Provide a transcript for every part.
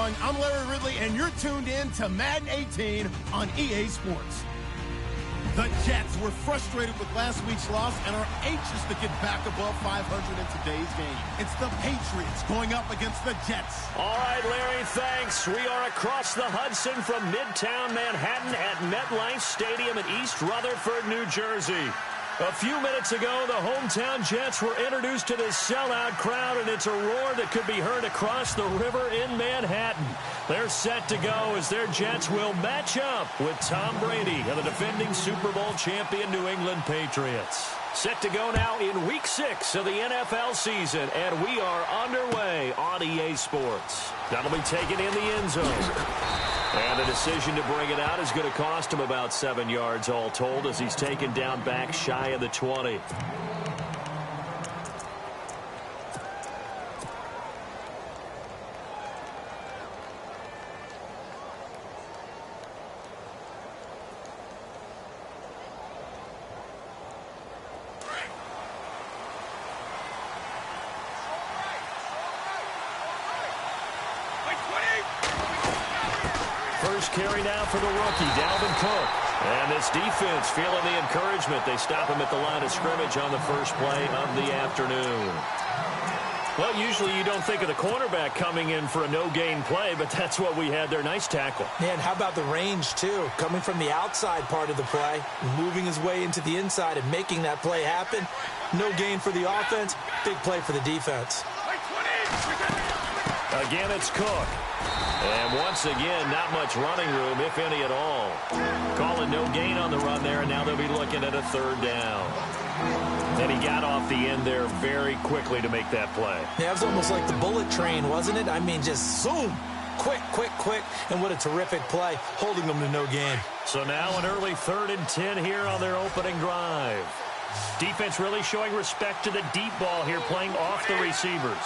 everyone. I'm Larry Ridley, and you're tuned in to Madden 18 on EA Sports. The Jets were frustrated with last week's loss and are anxious to get back above 500 in today's game. It's the Patriots going up against the Jets. All right, Larry, thanks. We are across the Hudson from Midtown Manhattan at MetLife Stadium in East Rutherford, New Jersey. A few minutes ago, the hometown Jets were introduced to this sellout crowd, and it's a roar that could be heard across the river in Manhattan. They're set to go as their Jets will match up with Tom Brady and the defending Super Bowl champion New England Patriots. Set to go now in Week 6 of the NFL season, and we are underway on EA Sports. That'll be taken in the end zone. And the decision to bring it out is going to cost him about 7 yards all told as he's taken down back shy of the 20. First carry now for the rookie, Dalvin Cook. And this defense feeling the encouragement. They stop him at the line of scrimmage on the first play of the afternoon. Well, usually you don't think of the cornerback coming in for a no-gain play, but that's what we had there. Nice tackle. Man, how about the range, too? Coming from the outside part of the play, moving his way into the inside and making that play happen. No gain for the offense, big play for the defense. Again, it's Cook. And once again, not much running room, if any at all. Calling no gain on the run there, and now they'll be looking at a third down. And he got off the end there very quickly to make that play. Yeah, it was almost like the bullet train, wasn't it? I mean, just zoom. Quick, quick, quick. And what a terrific play, holding them to no gain. So now an early 3rd and 10 here on their opening drive. Defense really showing respect to the deep ball here, playing off the receivers.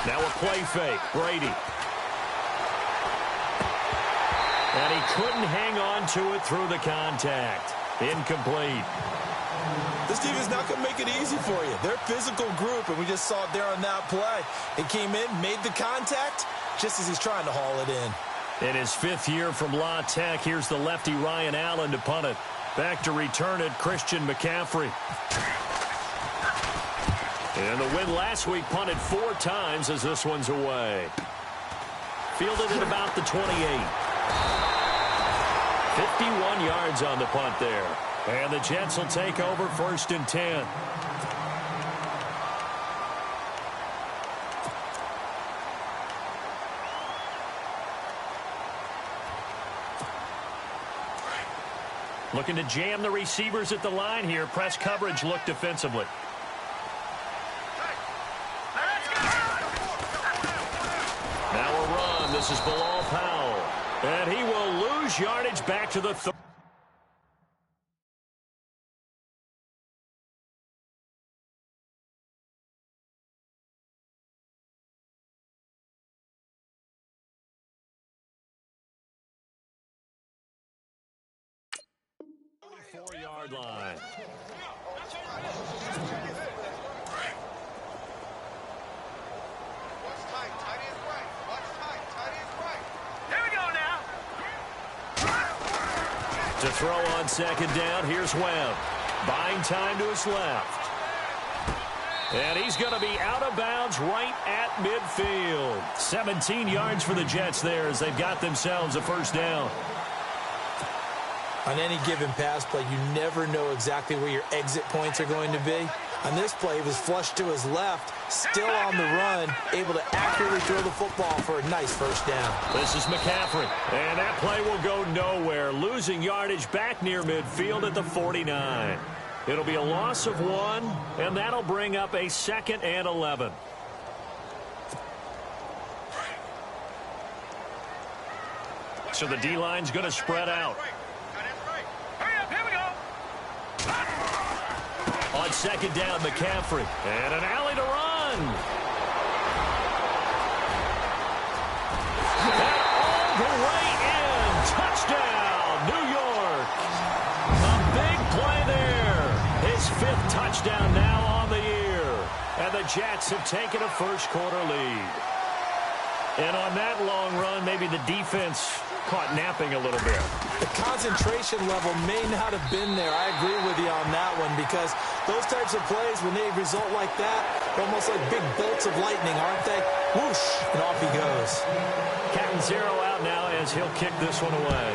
Now a play fake, Brady. And he couldn't hang on to it through the contact. Incomplete. This team is not going to make it easy for you. They're a physical group, and we just saw it there on that play. It came in, made the contact, just as he's trying to haul it in. In his 5th year from La Tech, here's the lefty Ryan Allen to punt it. Back to return it, Christian McCaffrey. And the win last week, punted 4 times as this one's away. Fielded at about the 28. 51 yards on the punt there. And the Jets will take over 1st and 10. Looking to jam the receivers at the line here. Press coverage look defensively. This is Bilal Powell, and he will lose yardage back to the 30. Four-yard line. To throw on 2nd down, here's Webb. Buying time to his left. And he's going to be out of bounds right at midfield. 17 yards for the Jets there as they've got themselves a 1st down. On any given pass play, you never know exactly where your exit points are going to be. On this play, he was flushed to his left, still on the run, able to accurately throw the football for a nice 1st down. This is McCaffrey, and that play will go nowhere, losing yardage back near midfield at the 49. It'll be a loss of 1, and that'll bring up a 2nd and 11. So the D-line's going to spread out. On 2nd down, McCaffrey. And an alley to run. And all the way in. Touchdown, New York. A big play there. His 5th touchdown now on the year. And the Jets have taken a 1st quarter lead. And on that long run, maybe the defense caught napping a little bit. The concentration level may not have been there. I agree with you on that one, because those types of plays, when they result like that, they're almost like big bolts of lightning, aren't they? Whoosh, and off he goes. Captain Zero out now as he'll kick this one away.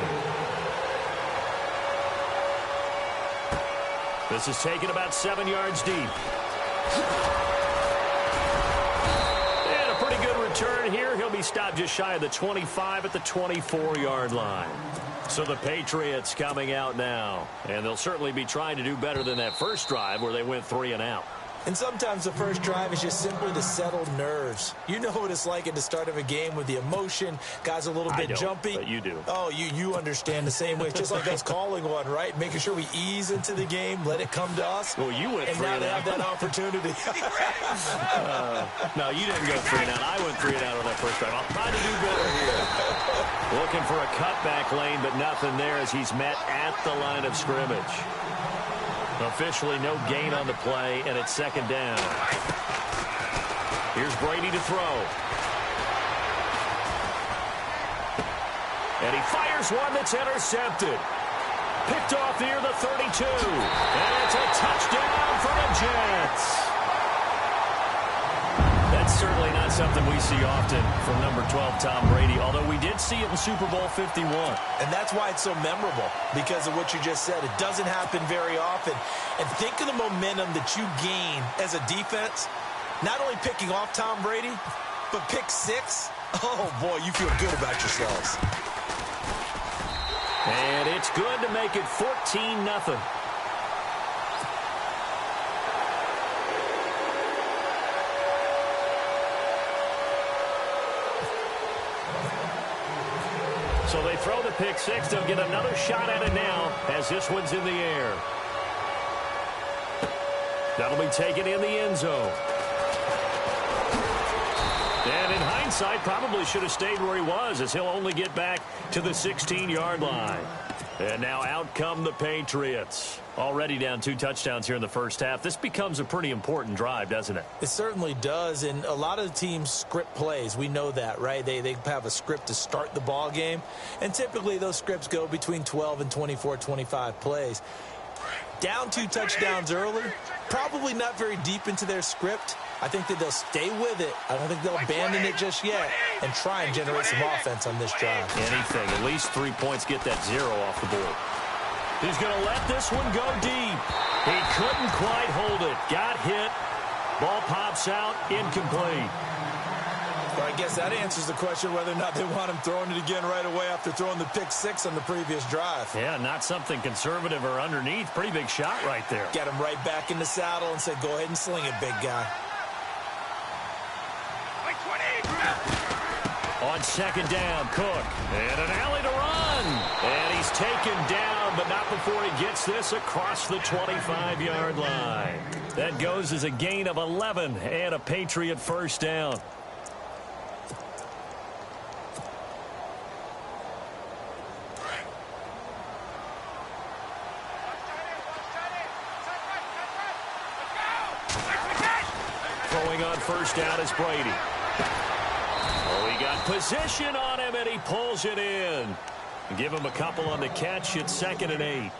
This is taken about 7 yards deep. And a pretty good return here. He'll be stopped just shy of the 25 at the 24-yard line. So the Patriots coming out now. And they'll certainly be trying to do better than that first drive where they went 3 and out. And sometimes the first drive is just simply to settle nerves. You know what it's like at the start of a game with the emotion. Guys a little bit jumpy. But you do. Oh, you understand the same way. It's just like us calling one, right? Making sure we ease into the game, let it come to us. Well, you went 3 and out. And now they have that opportunity. No, you didn't go 3 and out. I went 3 and out on that first drive. I'll try to do better here. Looking for a cutback lane, but nothing there as he's met at the line of scrimmage. Officially no gain on the play, and it's second down. Here's Brady to throw. And he fires one that's intercepted. Picked off near the 32. And it's a touchdown for the Jets. That's certainly not something we see often from number 12, Tom Brady, although we did see it in Super Bowl 51. And that's why it's so memorable, because of what you just said. It doesn't happen very often. And think of the momentum that you gain as a defense, not only picking off Tom Brady, but pick 6. Oh, boy, you feel good about yourselves. And it's good to make it 14-0. So they throw the pick 6. They'll get another shot at it now as this one's in the air. That'll be taken in the end zone. And in hindsight, probably should have stayed where he was, as he'll only get back to the 16-yard line. And now out come the Patriots. Already down 2 touchdowns here in the first half. This becomes a pretty important drive, doesn't it? It certainly does, and a lot of the teams script plays. We know that, right? They have a script to start the ball game, and typically those scripts go between 12 and 24, 25 plays. Down 2 touchdowns early, probably not very deep into their script. I think that they'll stay with it. I don't think they'll abandon it just yet and try and generate some offense on this drive. Anything. At least 3 points, get that 0 off the board. He's going to let this one go deep. He couldn't quite hold it. Got hit. Ball pops out. Incomplete. Well, I guess that answers the question whether or not they want him throwing it again right away after throwing the pick 6 on the previous drive. Yeah, not something conservative or underneath. Pretty big shot right there. Get him right back in the saddle and say, go ahead and sling it, big guy. On second down, Cook. And an alley to run. And he's taken down, but not before he gets this across the 25-yard line. That goes as a gain of 11 and a Patriot first down. Throwing on first down is Brady. Oh, he got position on him, and he pulls it in. Give him a couple on the catch. It's 2nd and 8.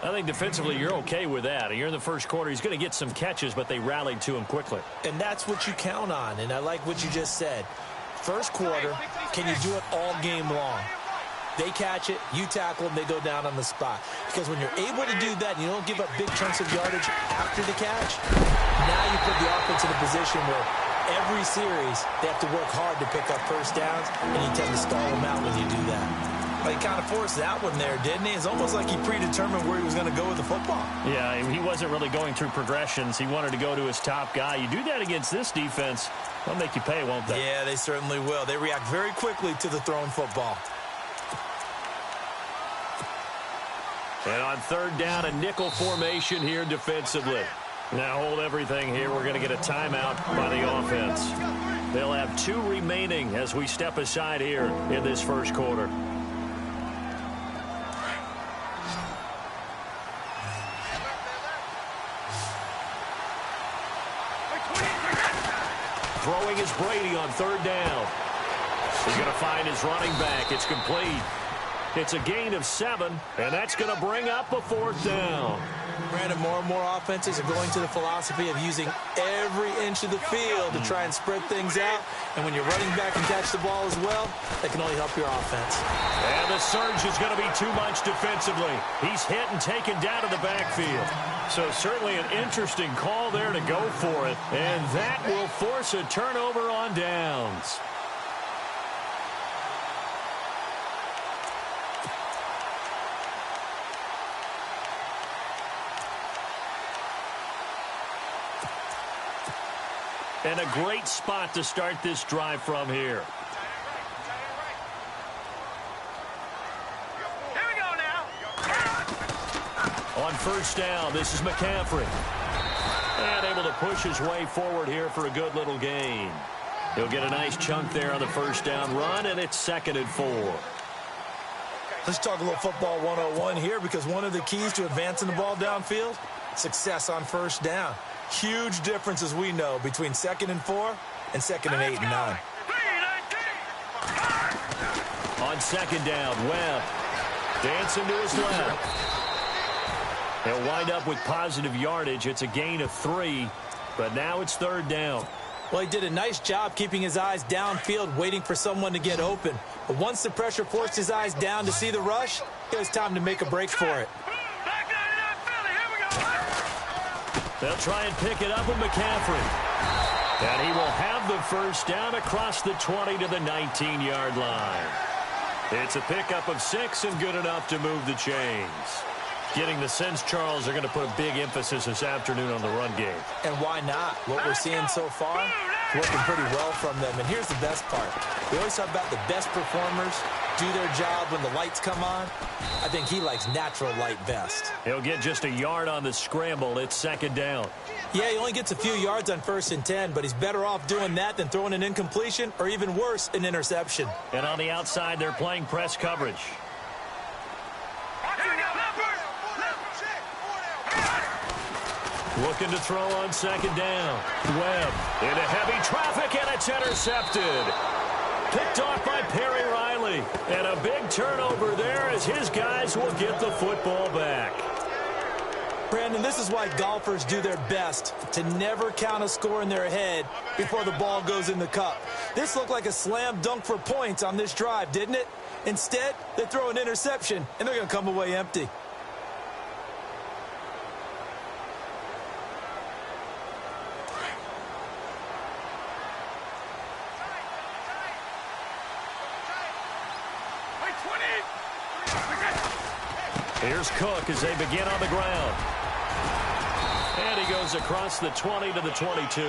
I think defensively you're okay with that. You're in the first quarter. He's going to get some catches, but they rallied to him quickly. And that's what you count on, and I like what you just said. First quarter, can you do it all game long? They catch it, you tackle them, they go down on the spot. Because when you're able to do that and you don't give up big chunks of yardage after the catch, now you put the offense in a position where every series they have to work hard to pick up first downs, and you tend to stall them out when you do that. But he kind of forced that one there, didn't he? It's almost like he predetermined where he was going to go with the football. Yeah, he wasn't really going through progressions. He wanted to go to his top guy. You do that against this defense, they'll make you pay, won't they? Yeah, they certainly will. They react very quickly to the thrown football. And on third down, a nickel formation here defensively. Now hold everything here. We're going to get a timeout by the offense. They'll have 2 remaining as we step aside here in this first quarter. Throwing is Brady on third down. He's going to find his running back. It's complete. It's a gain of 7, and that's going to bring up a 4th down. Brandon, more and more offenses are going to the philosophy of using every inch of the field to try and spread things out. And when you're running back and catch the ball as well, that can only help your offense. And the surge is going to be too much defensively. He's hit and taken down to the backfield. So certainly an interesting call there to go for it. And that will force a turnover on downs. And a great spot to start this drive from here. Here we go now. On 1st down, this is McCaffrey. And able to push his way forward here for a good little gain. He'll get a nice chunk there on the 1st down run, and it's 2nd and 4. Let's talk a little football 101 here, because one of the keys to advancing the ball downfield, success on 1st down. Huge difference, as we know, between 2nd and 4 and 2nd and 8 and 9. On 2nd down, Webb dancing to his left. He'll wind up with positive yardage. It's a gain of 3, but now it's 3rd down. Well, he did a nice job keeping his eyes downfield, waiting for someone to get open. But once the pressure forced his eyes down to see the rush, it was time to make a break for it. They'll try and pick it up with McCaffrey. And he will have the 1st down across the 20 to the 19-yard line. It's a pickup of 6 and good enough to move the chains. Getting the sense, Charles, they're going to put a big emphasis this afternoon on the run game. And why not? What we're seeing so far, working pretty well from them. And here's the best part. We always talk about the best performers do their job when the lights come on. I think he likes natural light best. He'll get just a yard on the scramble. It's 2nd down. Yeah, he only gets a few yards on 1st and 10, but he's better off doing that than throwing an incompletion or, even worse, an interception. And on the outside, they're playing press coverage. Looking to throw on 2nd down. Webb into heavy traffic, and it's intercepted. Picked off by Perry Riley. And a big turnover there as his guys will get the football back. Brandon, this is why golfers do their best to never count a score in their head before the ball goes in the cup. This looked like a slam dunk for points on this drive, didn't it? Instead, they throw an interception, and they're going to come away empty. Here's Cook as they begin on the ground. And he goes across the 20 to the 22.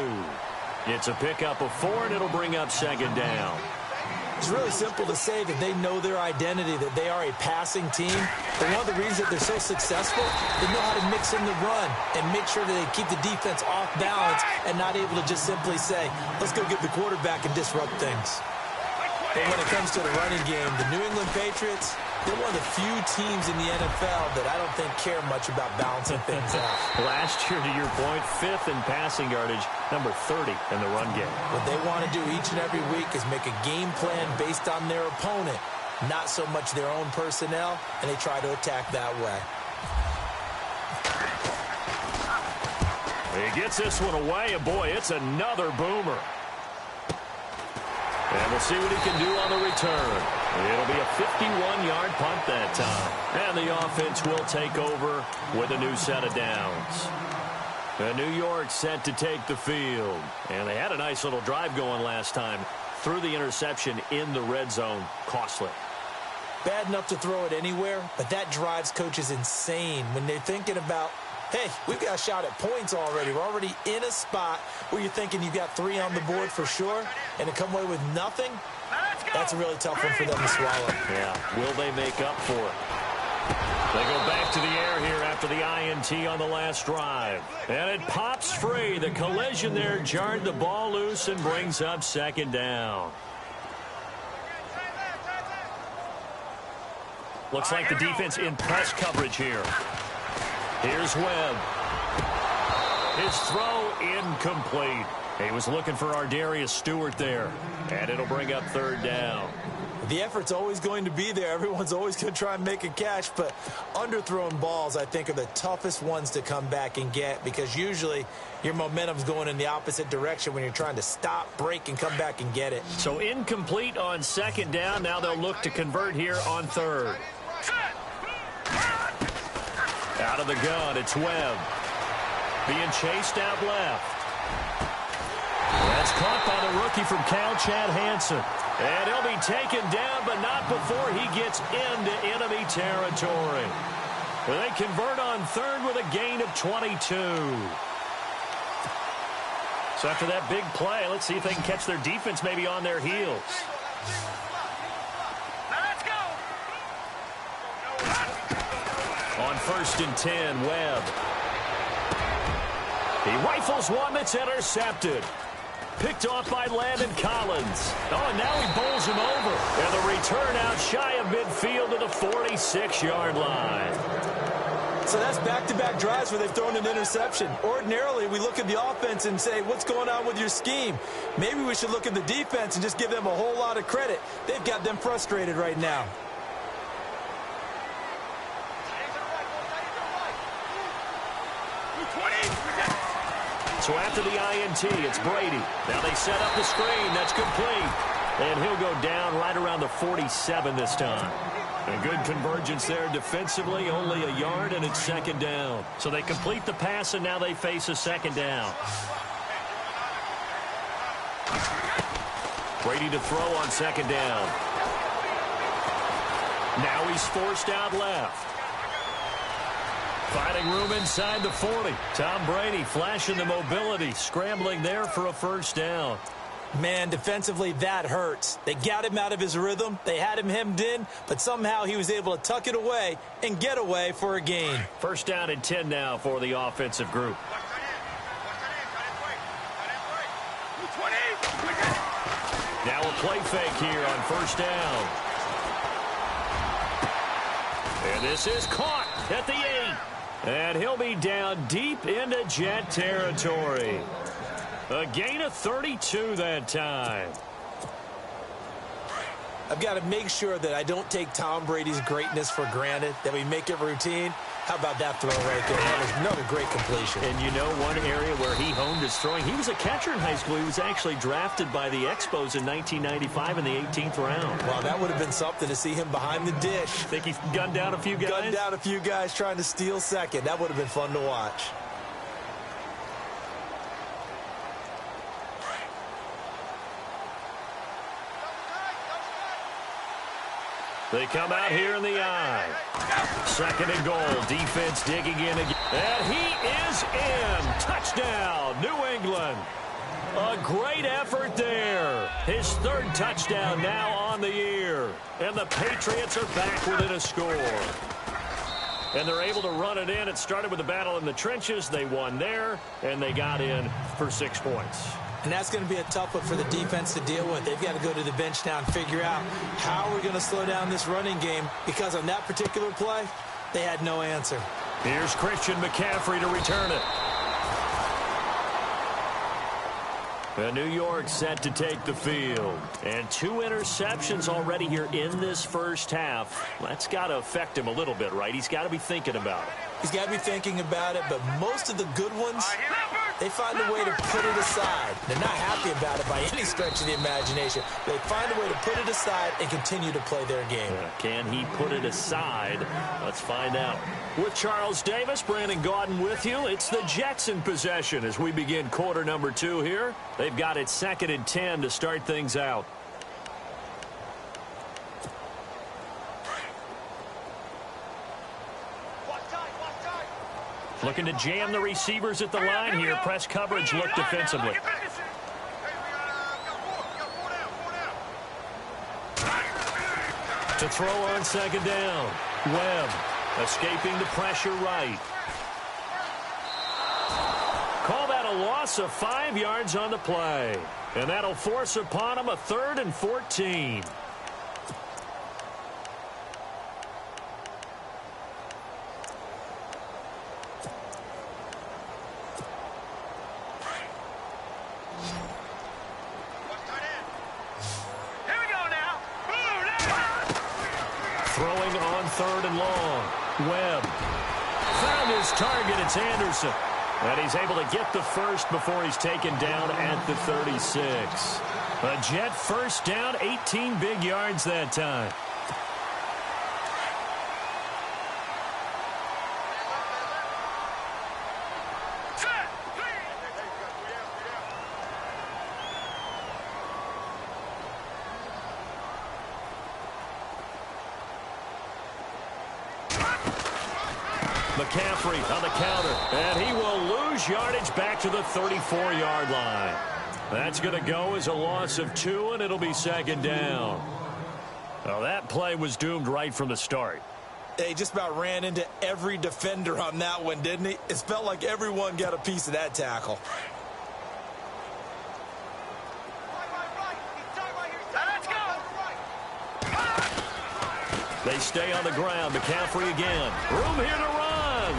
It's a pickup of 4, and it'll bring up 2nd down. It's really simple to say that they know their identity, that they are a passing team. But one of the reasons that they're so successful, they know how to mix in the run and make sure that they keep the defense off balance and not able to just simply say, let's go get the quarterback and disrupt things. But when it comes to the running game, the New England Patriots, they're one of the few teams in the NFL that I don't think care much about balancing things out. Last year, to your point, 5th in passing yardage, number 30 in the run game. What they want to do each and every week is make a game plan based on their opponent, not so much their own personnel, and they try to attack that way. He gets this one away, and boy, it's another boomer. And we'll see what he can do on the return. It'll be a 51-yard punt that time. And the offense will take over with a new set of downs. And New York set to take the field. And they had a nice little drive going last time. Threw the interception in the red zone. Costly. Bad enough to throw it anywhere, but that drives coaches insane when they're thinking about, hey, we've got a shot at points already. We're already in a spot where you're thinking you've got 3 on the board for sure, and to come away with nothing, that's a really tough one for them to swallow. Yeah, will they make up for it? They go back to the air here after the INT on the last drive. And it pops free. The collision there jarred the ball loose and brings up 2nd down. Looks like the defense in press coverage here. Here's Webb. His throw incomplete. He was looking for Ardarius Stewart there, and it'll bring up third down. The effort's always going to be there. Everyone's always going to try and make a catch, but underthrown balls, I think, are the toughest ones to come back and get because usually your momentum's going in the opposite direction when you're trying to stop, break, and come back and get it. So incomplete on second down. Now they'll look to convert here on third. Out of the gun, it's Webb. Being chased out left. That's caught by the rookie from Cal, Chad Hansen. And he'll be taken down, but not before he gets into enemy territory. They convert on third with a gain of 22. So after that big play, let's see if they can catch their defense maybe on their heels. On 1st and 10, Webb. He rifles one that's intercepted. Picked off by Landon Collins. Oh, and now he bowls him over. And the return out shy of midfield to the 46-yard line. So that's back-to-back drives where they've thrown an interception. Ordinarily, we look at the offense and say, what's going on with your scheme? Maybe we should look at the defense and just give them a whole lot of credit. They've got them frustrated right now. So after the INT, it's Brady. Now they set up the screen. That's complete. And he'll go down right around the 47 this time. A good convergence there defensively, only a yard, and it's second down. So they complete the pass, and now they face a second down. Brady to throw on second down. Now he's forced out left. Finding room inside the 40. Tom Brady flashing the mobility, scrambling there for a first down. Man, defensively, that hurts. They got him out of his rhythm. They had him hemmed in, but somehow he was able to tuck it away and get away for a gain. First down and 10 now for the offensive group. Now a play fake here on first down. And this is caught at the 8. And he'll be down deep into Jet territory. A gain of 32 that time. I've got to make sure that I don't take Tom Brady's greatness for granted, that we make it routine. How about that throw right there? That was another great completion. And you know one area where he honed his throwing, he was a catcher in high school. He was actually drafted by the Expos in 1995 in the 18th round. Wow, that would have been something to see him behind the dish. Think he gunned down a few guys? Gunned down a few guys trying to steal second. That would have been fun to watch. They come out here in the eye. Second and goal. Defense digging in again. And he is in. Touchdown, New England. A great effort there. His third touchdown now on the year. And the Patriots are back within a score. And they're able to run it in. It started with a battle in the trenches. They won there, and they got in for 6 points. And that's going to be a tough one for the defense to deal with. They've got to go to the bench now and figure out how we're going to slow down this running game, because on that particular play, they had no answer. Here's Christian McCaffrey to return it. New York set to take the field. And 2 interceptions already here in this first half. That's got to affect him a little bit, right? He's got to be thinking about it. He's got to be thinking about it, but most of the good ones, they find a way to put it aside. They're not happy about it by any stretch of the imagination. They find a way to put it aside and continue to play their game. Can he put it aside? Let's find out. With Charles Davis, Brandon Gaudin with you. It's the Jets in possession as we begin quarter number 2 here. They've got it 2nd and 10 to start things out. Looking to jam the receivers at the line here. Press coverage look defensively. To throw on second down. Webb escaping the pressure right. Call that a loss of 5 yards on the play. And that'll force upon him a 3rd and 14. 3rd and long. Webb found his target. It's Anderson. And he's able to get the first before he's taken down at the 36. A Jet first down, 18 big yards that time. McCaffrey on the counter, and he will lose yardage back to the 34-yard line. That's going to go as a loss of 2, and it'll be 2nd down. Well, that play was doomed right from the start. He just about ran into every defender on that one, didn't he? It felt like everyone got a piece of that tackle. They stay on the ground. McCaffrey again. Room here to run.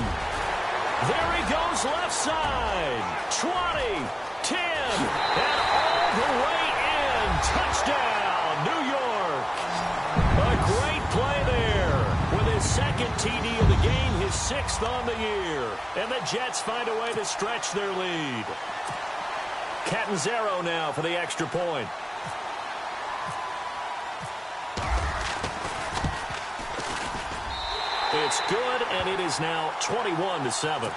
There he goes left side. 20, 10, and all the way in. Touchdown, New York. A great play there. With his 2nd TD of the game, his 6th on the year. And the Jets find a way to stretch their lead. Catanzaro now for the extra point. It's good, and it is now 21-7.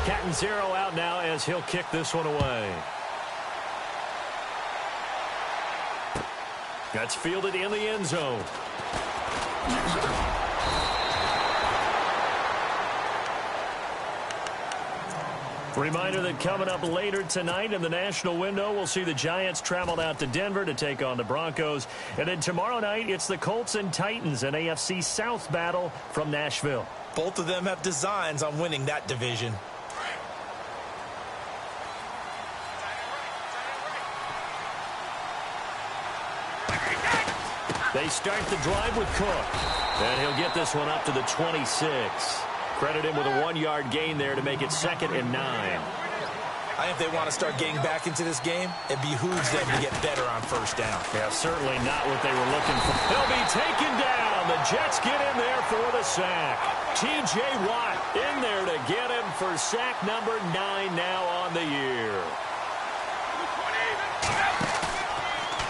Catanzaro out now as he'll kick this one away. That's fielded in the end zone. Reminder that coming up later tonight in the national window, we'll see the Giants travel out to Denver to take on the Broncos. And then tomorrow night, it's the Colts and Titans, an AFC South battle from Nashville. Both of them have designs on winning that division. They start the drive with Cook. And he'll get this one up to the 26. Credit him with a 1-yard gain there to make it 2nd and 9. I think if they want to start getting back into this game, it behooves them to get better on 1st down. Yeah, certainly not what they were looking for. They'll be taken down. The Jets get in there for the sack. T.J. Watt in there to get him for sack number 9 now on the year.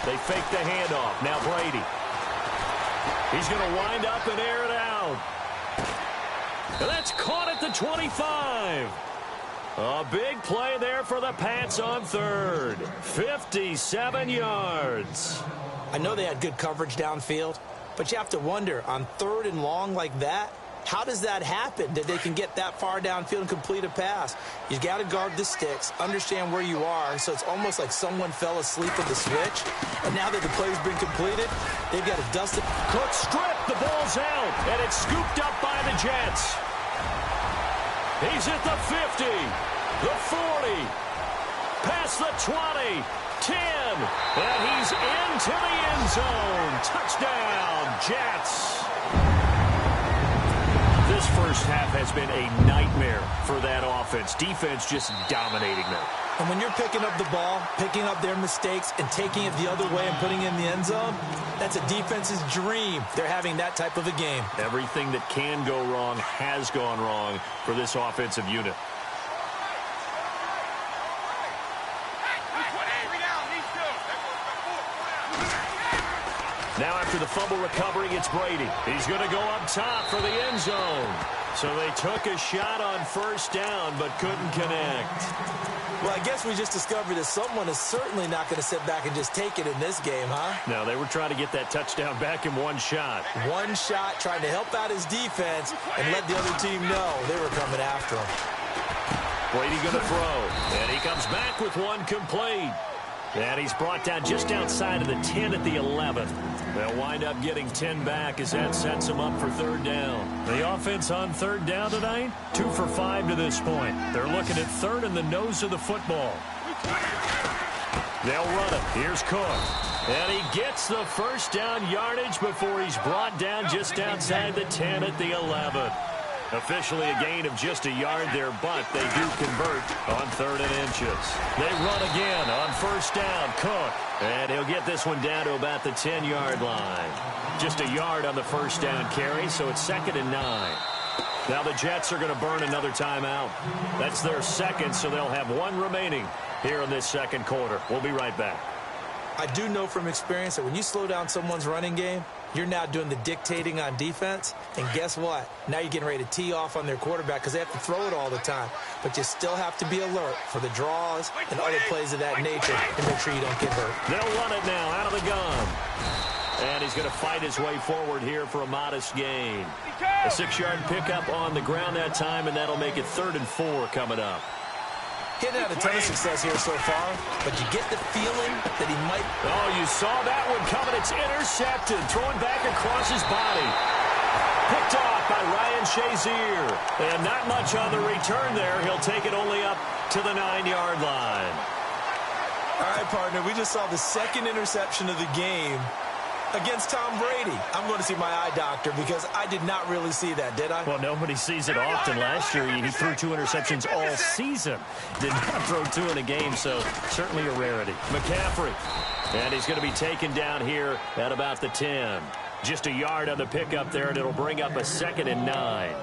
They fake the handoff. Now Brady. He's going to wind up and air it out. And that's caught at the 25. A big play there for the Pats on 3rd. 57 yards. I know they had good coverage downfield, but you have to wonder, on 3rd and long like that, how does that happen that they can get that far downfield and complete a pass? You got to guard the sticks, understand where you are, so it's almost like someone fell asleep in the switch. And now that the play's been completed, they've got to dust it. Cook stripped, the ball's out, and it's scooped up by the Jets. He's at the 50, the 40, past the 20, 10, and he's into the end zone. Touchdown, Jets. This first half has been a nightmare for that offense. Defense just dominating them. And when you're picking up the ball, picking up their mistakes, and taking it the other way and putting it in the end zone, that's a defense's dream. They're having that type of a game. Everything that can go wrong has gone wrong for this offensive unit. Now after the fumble recovery, it's Brady. He's going to go up top for the end zone. So they took a shot on 1st down, but couldn't connect. Well, I guess we just discovered that someone is certainly not going to sit back and just take it in this game, huh? No, they were trying to get that touchdown back in one shot. One shot, trying to help out his defense and let the other team know they were coming after him. Brady going to throw, and he comes back with one complete. And he's brought down just outside of the 10 at the 11. They'll wind up getting 10 back as that sets them up for 3rd down. The offense on 3rd down tonight, 2 for 5 to this point. They're looking at 3rd and the nose of the football. They'll run it. Here's Cook. And he gets the first down yardage before he's brought down just outside the 10 at the 11. Officially a gain of just a yard there, but they do convert on 3rd and inches. They run again on first down. Cook. And he'll get this one down to about the 10-yard line. Just a yard on the first down carry, so it's 2nd and 9. Now the Jets are going to burn another timeout. That's their second, so they'll have one remaining here in this second quarter. We'll be right back. I do know from experience that when you slow down someone's running game, you're now doing the dictating on defense. And guess what? Now you're getting ready to tee off on their quarterback because they have to throw it all the time. But you still have to be alert for the draws and other plays of that nature and make sure you don't get hurt. They'll run it now out of the gun. And he's going to fight his way forward here for a modest gain. A 6-yard pickup on the ground that time, and that'll make it 3rd and 4 coming up. He hadn't had a ton of success here so far, but you get the feeling that he might... Oh, you saw that one coming. It's intercepted. Throwing back across his body. Picked off by Ryan Shazier. And not much on the return there. He'll take it only up to the 9-yard line. All right, partner, we just saw the second interception of the game against Tom Brady. I'm going to see my eye doctor because I did not really see that, did I? Well, nobody sees it often. Last year, he threw 2 interceptions all season. Did not throw 2 in a game, so certainly a rarity. McCaffrey, and he's going to be taken down here at about the 10. Just a yard on the pickup there, and it'll bring up a 2nd and 9.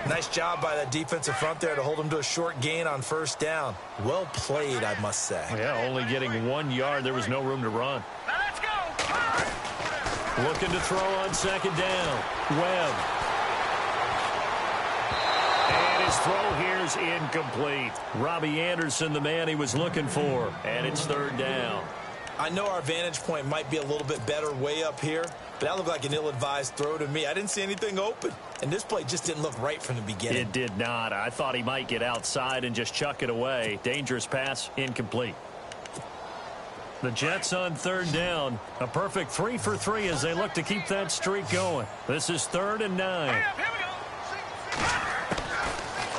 Nice job by that defensive front there to hold him to a short gain on first down. Well played, I must say. Yeah, only getting 1 yard. There was no room to run. Looking to throw on 2nd down. Webb. And his throw here's incomplete. Robbie Anderson, the man he was looking for. And it's 3rd down. I know our vantage point might be a little bit better way up here, but that looked like an ill-advised throw to me. I didn't see anything open, and this play just didn't look right from the beginning. It did not. I thought he might get outside and just chuck it away. Dangerous pass, incomplete. The Jets on 3rd down. A perfect 3 for 3 as they look to keep that streak going. This is 3rd and 9.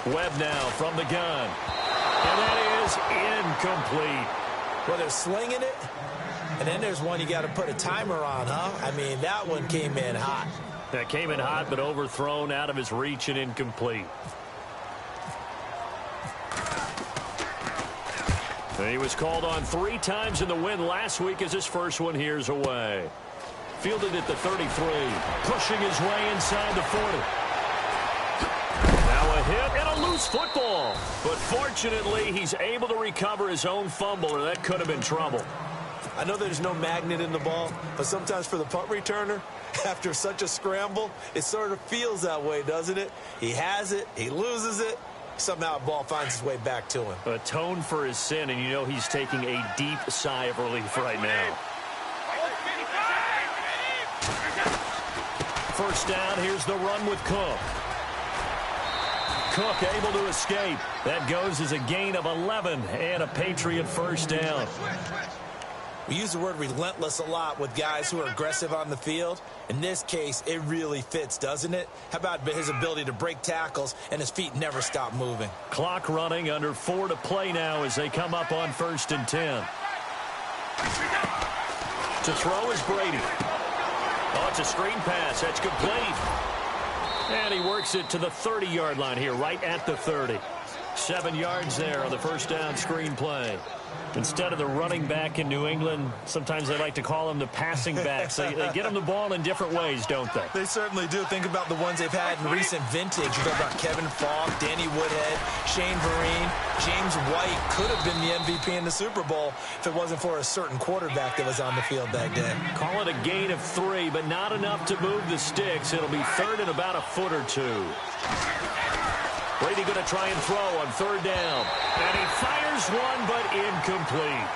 Webb now from the gun. And that is incomplete. Well, they're slinging it, and then there's one you got to put a timer on, huh? I mean, that one came in hot. That came in hot, but overthrown, out of his reach, and incomplete. He was called on 3 times in the win last week as his first one here's away. Fielded at the 33. Pushing his way inside the 40. Now a hit and a loose football. But fortunately, he's able to recover his own fumble, or that could have been trouble. I know there's no magnet in the ball, but sometimes for the punt returner, after such a scramble, it sort of feels that way, doesn't it? He has it, he loses it. Somehow the ball finds its way back to him. Atone for his sin, and you know he's taking a deep sigh of relief right now. First down, here's the run with Cook. Cook able to escape. That goes as a gain of 11 and a Patriot first down. We use the word relentless a lot with guys who are aggressive on the field. In this case, it really fits, doesn't it? How about his ability to break tackles and his feet never stop moving? Clock running, under 4 to play now as they come up on 1st and 10. To throw is Brady. Oh, it's a screen pass. That's complete. And he works it to the 30-yard line here, right at the 30. 7 yards there on the first down screen play. Instead of the running back in New England, sometimes they like to call them the passing backs. They get them the ball in different ways, don't they? They certainly do. Think about the ones they've had in recent vintage. You talk about Kevin Falk, Danny Woodhead, Shane Vereen, James White could have been the MVP in the Super Bowl if it wasn't for a certain quarterback that was on the field that day. Call it a gain of 3, but not enough to move the sticks. It'll be 3rd and about a foot or 2. Brady going to try and throw on 3rd down. And he fires one, but incomplete.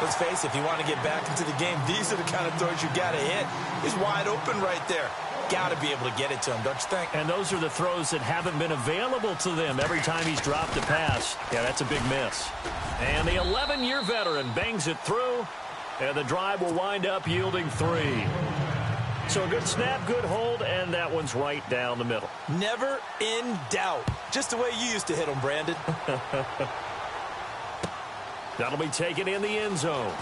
Let's face it, if you want to get back into the game, these are the kind of throws you got to hit. He's wide open right there. Got to be able to get it to him, don't you think? And those are the throws that haven't been available to them every time he's dropped a pass. Yeah, that's a big miss. And the 11-year veteran bangs it through, and the drive will wind up yielding 3. So a good snap, good hold, and that one's right down the middle. Never in doubt. Just the way you used to hit them, Brandon. That'll be taken in the end zone.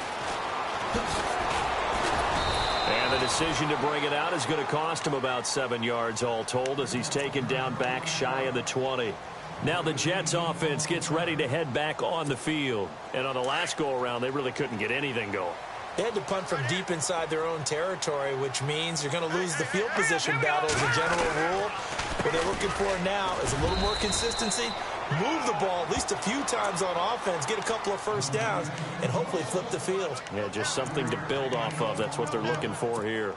And the decision to bring it out is going to cost him about 7 yards all told as he's taken down back shy of the 20. Now the Jets offense gets ready to head back on the field. And on the last go-around, they really couldn't get anything going. They had to punt from deep inside their own territory, which means you're going to lose the field position battle as a general rule. What they're looking for now is a little more consistency, move the ball at least a few times on offense, get a couple of first downs, and hopefully flip the field. Yeah, just something to build off of. That's what they're looking for here.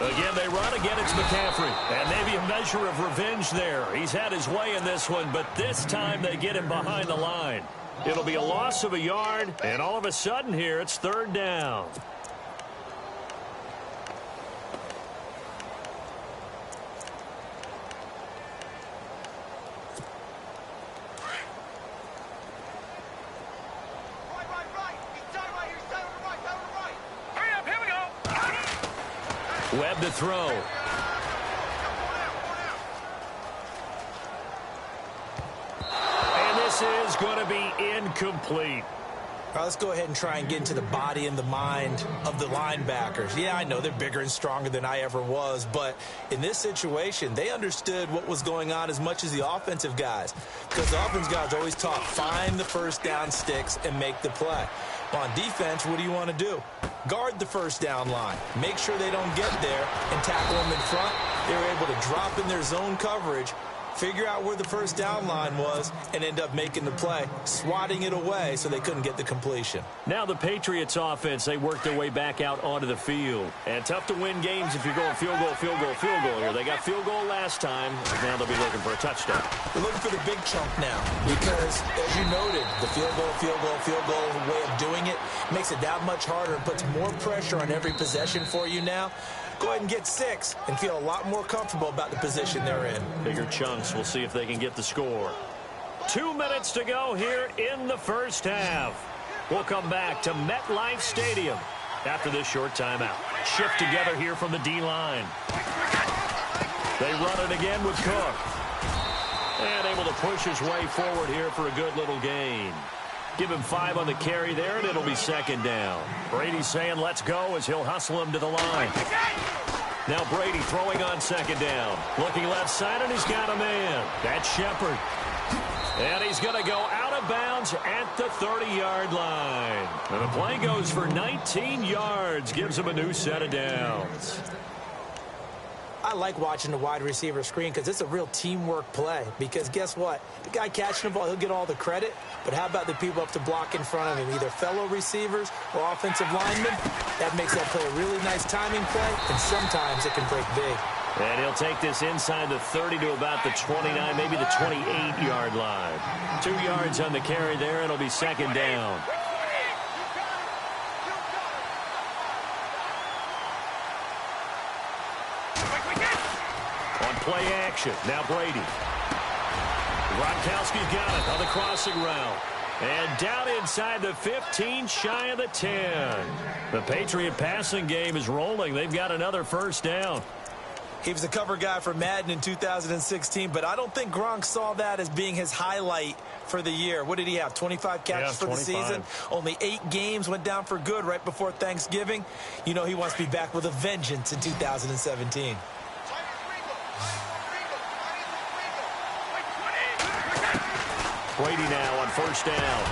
Again, they run. Again, it's McCaffrey. And maybe a measure of revenge there. He's had his way in this one, but this time they get him behind the line. It'll be a loss of a yard, and all of a sudden here, it's 3rd down. Webb to throw. And this is going to be incomplete. All right, let's go ahead and try and get into the body and the mind of the linebackers. Yeah, I know they're bigger and stronger than I ever was, but in this situation, they understood what was going on as much as the offensive guys, because the offensive guys always taught, find the first down sticks and make the play. On defense, what do you want to do? Guard the first down line. Make sure they don't get there and tackle them in front. They were able to drop in their zone coverage, figure out where the first down line was, and end up making the play, swatting it away so they couldn't get the completion. Now the Patriots offense, they work their way back out onto the field. And tough to win games if you're going field goal, field goal, field goal here. They got field goal last time. Now they'll be looking for a touchdown. They're looking for the big chunk now because, as you noted, the field goal way of doing it makes it that much harder and puts more pressure on every possession for you now. Go ahead and get 6 and feel a lot more comfortable about the position they're in. Bigger chunks. We'll see if they can get the score. 2 minutes to go here in the first half. We'll come back to MetLife Stadium after this short timeout. Shift together here from the D-line. They run it again with Cook. And able to push his way forward here for a good little gain. Give him 5 on the carry there, and it'll be 2nd down. Brady's saying let's go as he'll hustle him to the line. Now Brady throwing on 2nd down. Looking left side, and he's got a man. That's Shepard. And he's going to go out of bounds at the 30-yard line. And the play goes for 19 yards. Gives him a new set of downs. I like watching the wide receiver screen because it's a real teamwork play. Because guess what? The guy catching the ball, he'll get all the credit. But how about the people up to block in front of him? Either fellow receivers or offensive linemen. That makes that play a really nice timing play. And sometimes it can break big. And he'll take this inside the 30 to about the 29, maybe the 28-yard line. 2 yards on the carry there. It'll be 2nd down. Play action. Now Brady. Gronkowski's got it on the crossing route. And down inside the 15, shy of the 10. The Patriot passing game is rolling. They've got another first down. He was the cover guy for Madden in 2016, but I don't think Gronk saw that as being his highlight for the year. What did he have, 25 catches for the season? Only 8 games, went down for good right before Thanksgiving. You know he wants to be back with a vengeance in 2017. Brady now on first down.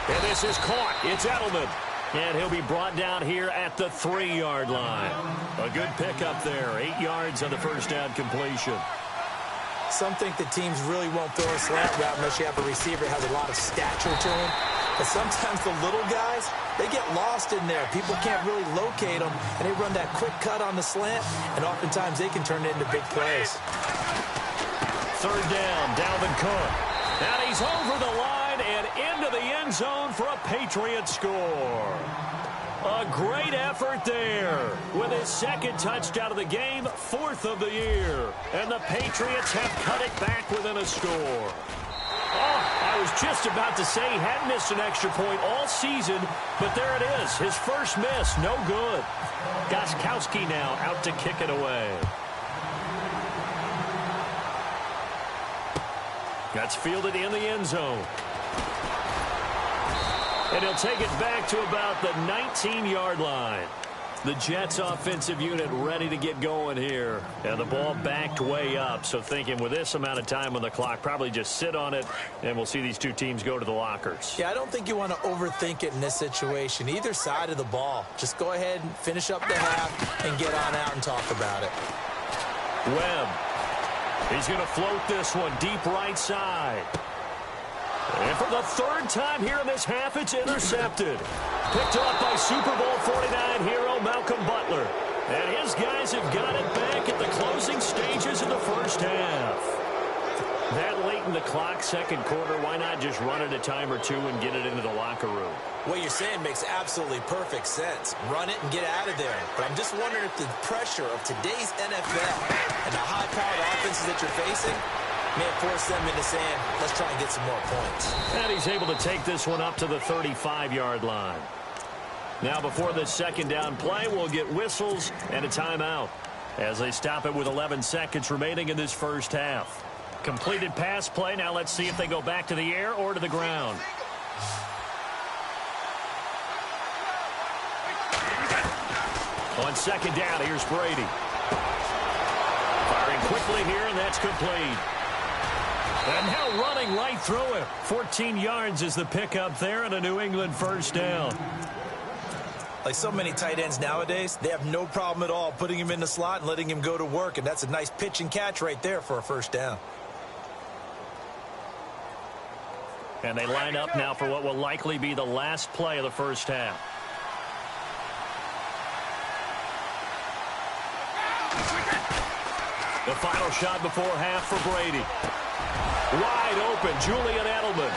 And this is caught. It's Edelman. And he'll be brought down here at the 3-yard line. A good pickup there. 8 yards on the first down completion. Some think the teams really won't throw a slant route unless you have a receiver that has a lot of stature to him. But sometimes the little guys, they get lost in there. People can't really locate them, and they run that quick cut on the slant, and oftentimes they can turn it into big plays. 3rd down, Dalvin Cook. And he's over the line and into the end zone for a Patriot score. A great effort there with his 2nd touchdown of the game, 4th of the year. And the Patriots have cut it back within a score. Oh, I was just about to say he hadn't missed an extra point all season, but there it is. His first miss, no good. Gostkowski now out to kick it away. That's fielded in the end zone. And he'll take it back to about the 19-yard line. The Jets offensive unit ready to get going here. And the ball backed way up. So thinking with this amount of time on the clock, probably just sit on it, and we'll see these two teams go to the lockers. Yeah, I don't think you want to overthink it in this situation. Either side of the ball. Just go ahead and finish up the half and get on out and talk about it. Webb. He's going to float this one deep right side. And for the third time here in this half, it's intercepted. Picked off by Super Bowl 49 hero Malcolm Butler. And his guys have got it back at the closing stages of the first half. That late in the clock, second quarter, why not just run it a time or two and get it into the locker room? What you're saying makes absolutely perfect sense. Run it and get out of there. But I'm just wondering if the pressure of today's NFL and the high-powered offenses that you're facing may have forced them into saying, let's try and get some more points. And he's able to take this one up to the 35-yard line. Now before this second down play, we'll get whistles and a timeout as they stop it with 11 seconds remaining in this first half. Completed pass play. Now let's see if they go back to the air or to the ground. On second down, here's Brady. Firing quickly here, and that's complete. And now running right through him. 14 yards is the pickup there, and a New England first down. Like so many tight ends nowadays, they have no problem at all putting him in the slot and letting him go to work, and that's a nice pitch and catch right there for a first down. And they line up now for what will likely be the last play of the first half. The final shot before half for Brady. Wide open, Julian Edelman.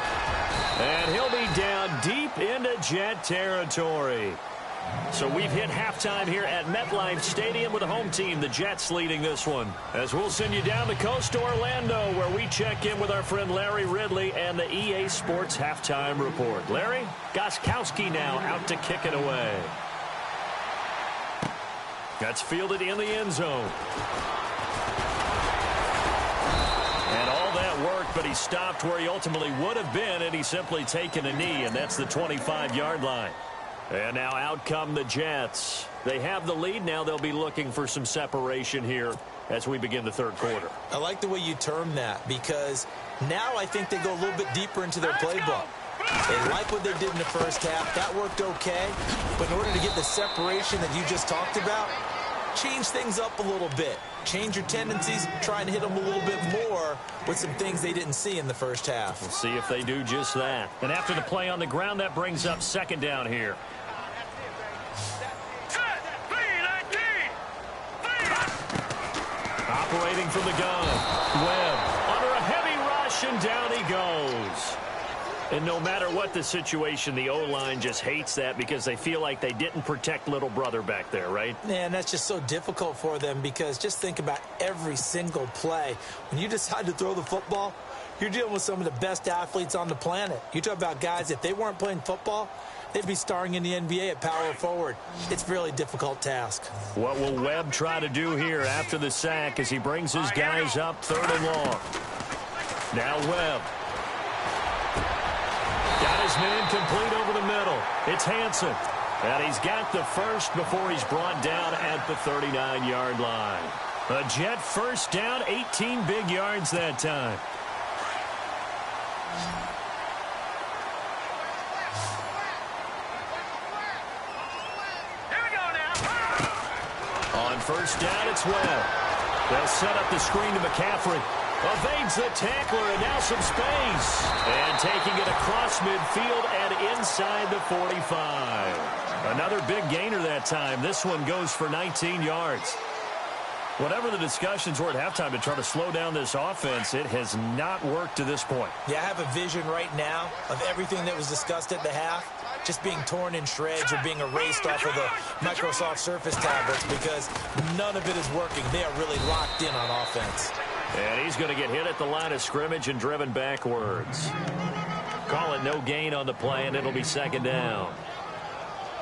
And he'll be down deep into Jet territory. So we've hit halftime here at MetLife Stadium with the home team, the Jets, leading this one. As we'll send you down the coast to Orlando, where we check in with our friend Larry Ridley and the EA Sports Halftime Report. Larry, Gostkowski now out to kick it away. That's fielded in the end zone. And all that work, but he stopped where he ultimately would have been, and he's simply taken a knee, and that's the 25-yard line. And now out come the Jets. They have the lead. Now they'll be looking for some separation here as we begin the third quarter. I like the way you term that, because now I think they go a little bit deeper into their playbook. They like what they did in the first half. That worked okay. But in order to get the separation that you just talked about, change things up a little bit. Change your tendencies, try and hit them a little bit more with some things they didn't see in the first half. We'll see if they do just that. And after the play on the ground, that brings up second down here. Operating from the gun. Webb under a heavy rush, and down he goes. And no matter what the situation, the O-line just hates that because they feel like they didn't protect little brother back there, right? Man, that's just so difficult for them, because just think about every single play. When you decide to throw the football, you're dealing with some of the best athletes on the planet. You talk about guys, if they weren't playing football, they'd be starring in the NBA at power forward. It's a really difficult task. What will Webb try to do here after the sack as he brings his guys up third and long? Now Webb. Got his man complete over the middle. It's Hansen. And he's got the first before he's brought down at the 39-yard line. A Jet first down, 18 big yards that time. On first down, it's Webb. They'll set up the screen to McCaffrey. Evades the tackler, and now some space. And taking it across midfield and inside the 45. Another big gainer that time. This one goes for 19 yards. Whatever the discussions were at halftime to try to slow down this offense, it has not worked to this point. Yeah, I have a vision right now of everything that was discussed at the half just being torn in shreds or being erased off of the Microsoft Surface tablets, because none of it is working. They are really locked in on offense. And he's going to get hit at the line of scrimmage and driven backwards. Call it no gain on the play, and it'll be second down.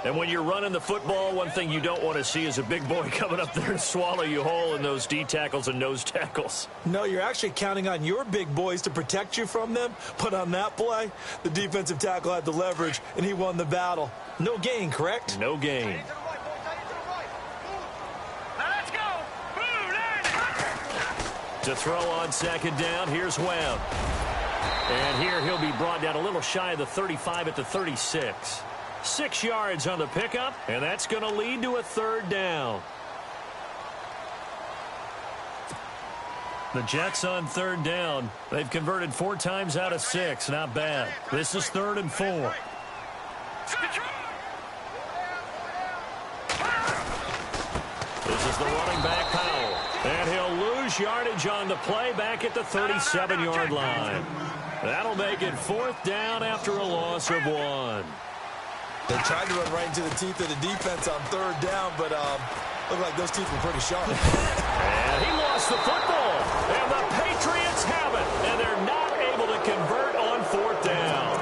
And when you're running the football, one thing you don't want to see is a big boy coming up there to swallow you whole in those D tackles and nose tackles. No, you're actually counting on your big boys to protect you from them. But on that play, the defensive tackle had the leverage, and he won the battle. No gain, correct? No gain. To throw on second down, here's Webb. And here he'll be brought down a little shy of the 35 at the 36. 6 yards on the pickup, and that's going to lead to a third down. The Jets on third down. They've converted 4 times out of 6. Not bad. This is 3rd and 4. This is the running back, Powell. And he'll lose yardage on the play back at the 37-yard line. That'll make it 4th down after a loss of 1. They tried to run right into the teeth of the defense on 3rd down, but looked like those teeth were pretty sharp. And he lost the football. And the Patriots have it. And they're not able to convert on 4th down.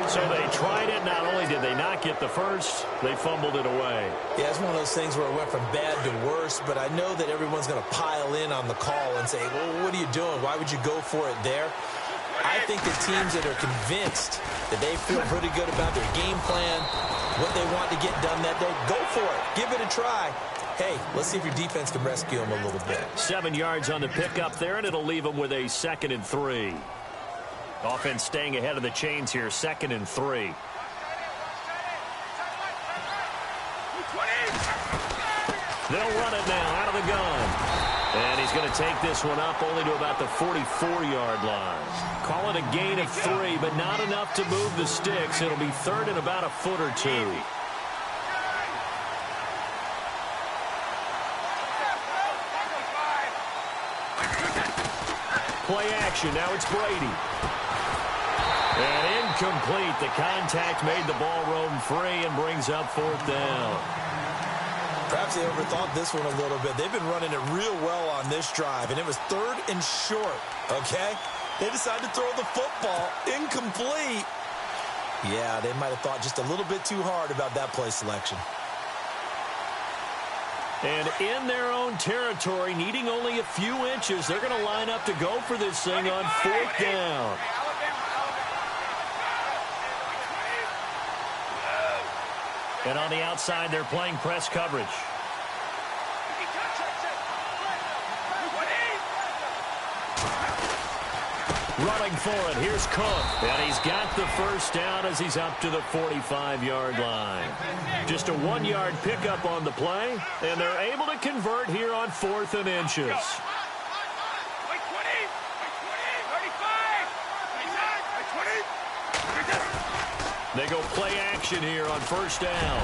So they tried it. Not only did they not get the first, they fumbled it away. Yeah, it's one of those things where it went from bad to worse, but I know that everyone's going to pile in on the call and say, well, what are you doing? Why would you go for it there? I think the teams that are convinced that they feel pretty good about their game plan, what they want to get done that day, go for it. Give it a try. Hey, let's see if your defense can rescue them a little bit. 7 yards on the pickup there, and it'll leave them with a 2nd and 3. Offense staying ahead of the chains here, 2nd and 3. They'll run it now out of the gun. And he's going to take this one up only to about the 44-yard line. Call it a gain of 3, but not enough to move the sticks. It'll be 3rd and about a foot or 2. Play action. Now it's Brady. And incomplete. The contact made the ball roam free and brings up 4th down. Perhaps they overthought this one a little bit. They've been running it real well on this drive, and it was 3rd and short, okay? They decided to throw the football incomplete. Yeah, they might have thought just a little bit too hard about that play selection. And in their own territory, needing only a few inches, they're going to line up to go for this thing on 4th down. And on the outside, they're playing press coverage. Running for it. Here's Cook. And he's got the first down as he's up to the 45-yard line. Just a 1-yard pickup on the play. And they're able to convert here on 4th and inches. They go play action here on 1st down.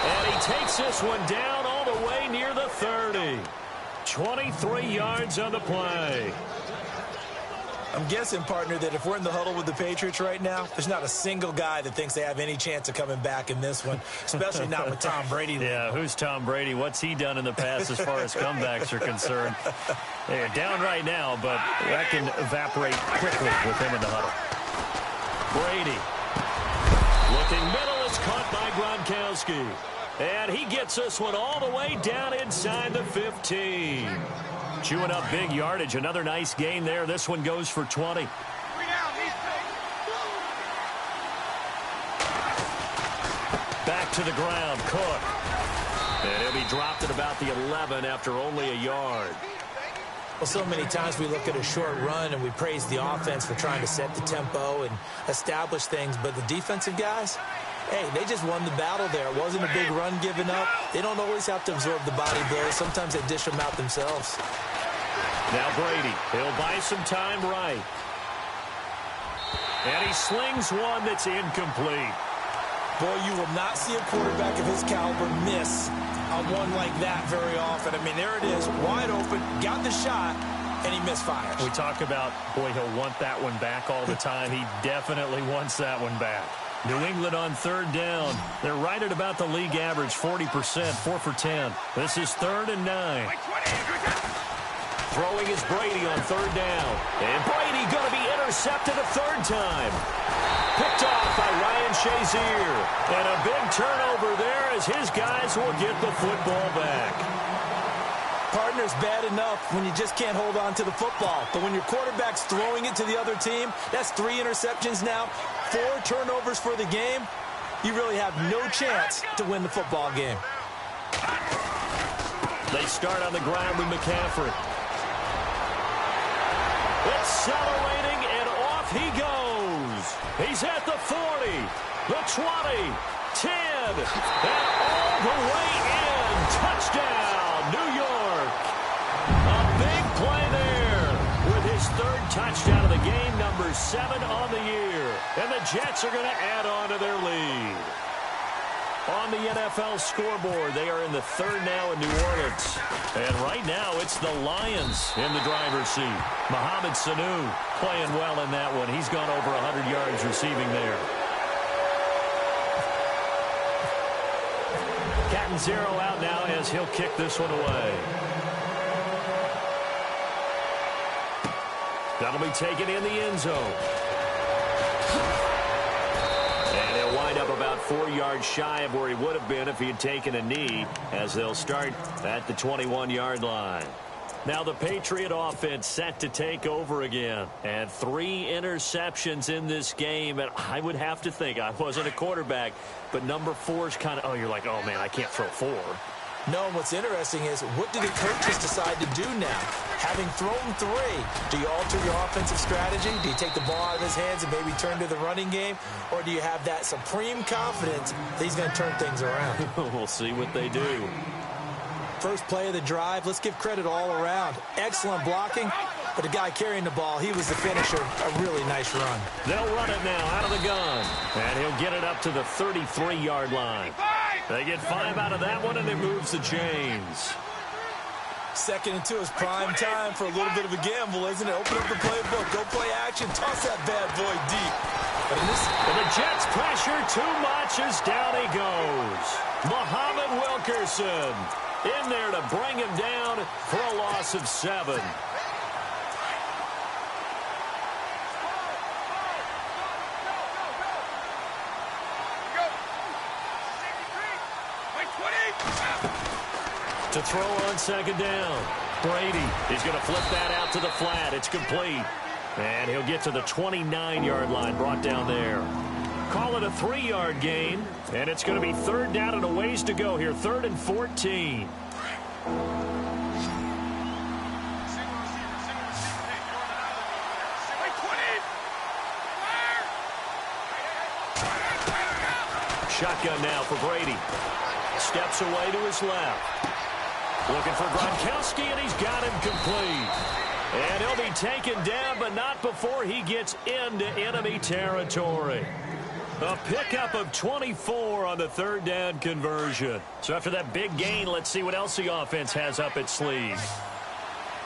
And he takes this one down all the way near the 30. 23 yards on the play. I'm guessing, partner, that if we're in the huddle with the Patriots right now, there's not a single guy that thinks they have any chance of coming back in this one, especially not with Tom Brady. Yeah, who's Tom Brady? What's he done in the past as far as comebacks are concerned? They're down right now, but that can evaporate quickly with him in the huddle. Brady. Looking middle, it's caught by Gronkowski. And he gets this one all the way down inside the 15. Chewing up big yardage. Another nice gain there. This one goes for 20. Back to the ground, Cook. And he'll be dropped at about the 11 after only a yard. Well, so many times we look at a short run and we praise the offense for trying to set the tempo and establish things, but the defensive guys, hey, they just won the battle there. It wasn't a big run given up. They don't always have to absorb the body blows. Sometimes they dish them out themselves. Now Brady, he'll buy some time right. And he slings one that's incomplete. Boy, you will not see a quarterback of his caliber miss on one like that very often. I mean, there it is, wide open, got the shot, and he misfires. We talk about, boy, he'll want that one back all the time. He definitely wants that one back. New England on 3rd down. They're right at about the league average, 40%, 4 for 10. This is 3rd and 9. Throwing is Brady on 3rd down. And Brady going to be intercepted a 3rd time. Picked off by Ryan Shazier. And a big turnover there as his guys will get the football back. Partner's bad enough when you just can't hold on to the football. But when your quarterback's throwing it to the other team, that's 3 interceptions now, 4 turnovers for the game. You really have no chance to win the football game. They start on the ground with McCaffrey. Accelerating, and off he goes. He's at the 40, the 20, 10, and all the way in. Touchdown, New York. A big play there with his 3rd touchdown of the game, number 7 on the year. And the Jets are going to add on to their lead. On the NFL scoreboard, they are in the 3rd now in New Orleans. And right now, it's the Lions in the driver's seat. Mohamed Sanu playing well in that one. He's gone over 100 yards receiving there. Cat and 0 out now as he'll kick this one away. That'll be taken in the end zone. And he'll wind up about 4 yards shy of where he would have been if he had taken a knee, as they'll start at the 21-yard line. Now the Patriot offense set to take over again. And 3 interceptions in this game. And I would have to think, I wasn't a quarterback, but number 4 is kind of, oh, you're like, oh, man, I can't throw 4. No, what's interesting is, what do the coaches decide to do now? Having thrown 3, do you alter your offensive strategy? Do you take the ball out of his hands and maybe turn to the running game? Or do you have that supreme confidence that he's going to turn things around? We'll see what they do. First play of the drive, let's give credit all around. Excellent blocking, but the guy carrying the ball, he was the finisher. A really nice run. They'll run it now out of the gun. And he'll get it up to the 33-yard line. They get 5 out of that one, and it moves the chains. 2nd and 2 is prime time for a little bit of a gamble, isn't it? Open up the playbook, go play action, toss that bad boy deep. And the Jets pressure too much as down he goes. Muhammad Wilkerson in there to bring him down for a loss of 7. To throw on 2nd down. Brady, he's going to flip that out to the flat. It's complete. And he'll get to the 29-yard line, brought down there. Call it a 3-yard gain, and it's going to be 3rd down and a ways to go here. 3rd and 14. Shotgun now for Brady. Steps away to his left. Looking for Gronkowski, and he's got him complete. And he'll be taken down, but not before he gets into enemy territory. A pickup of 24 on the 3rd down conversion. So after that big gain, let's see what else the offense has up its sleeve.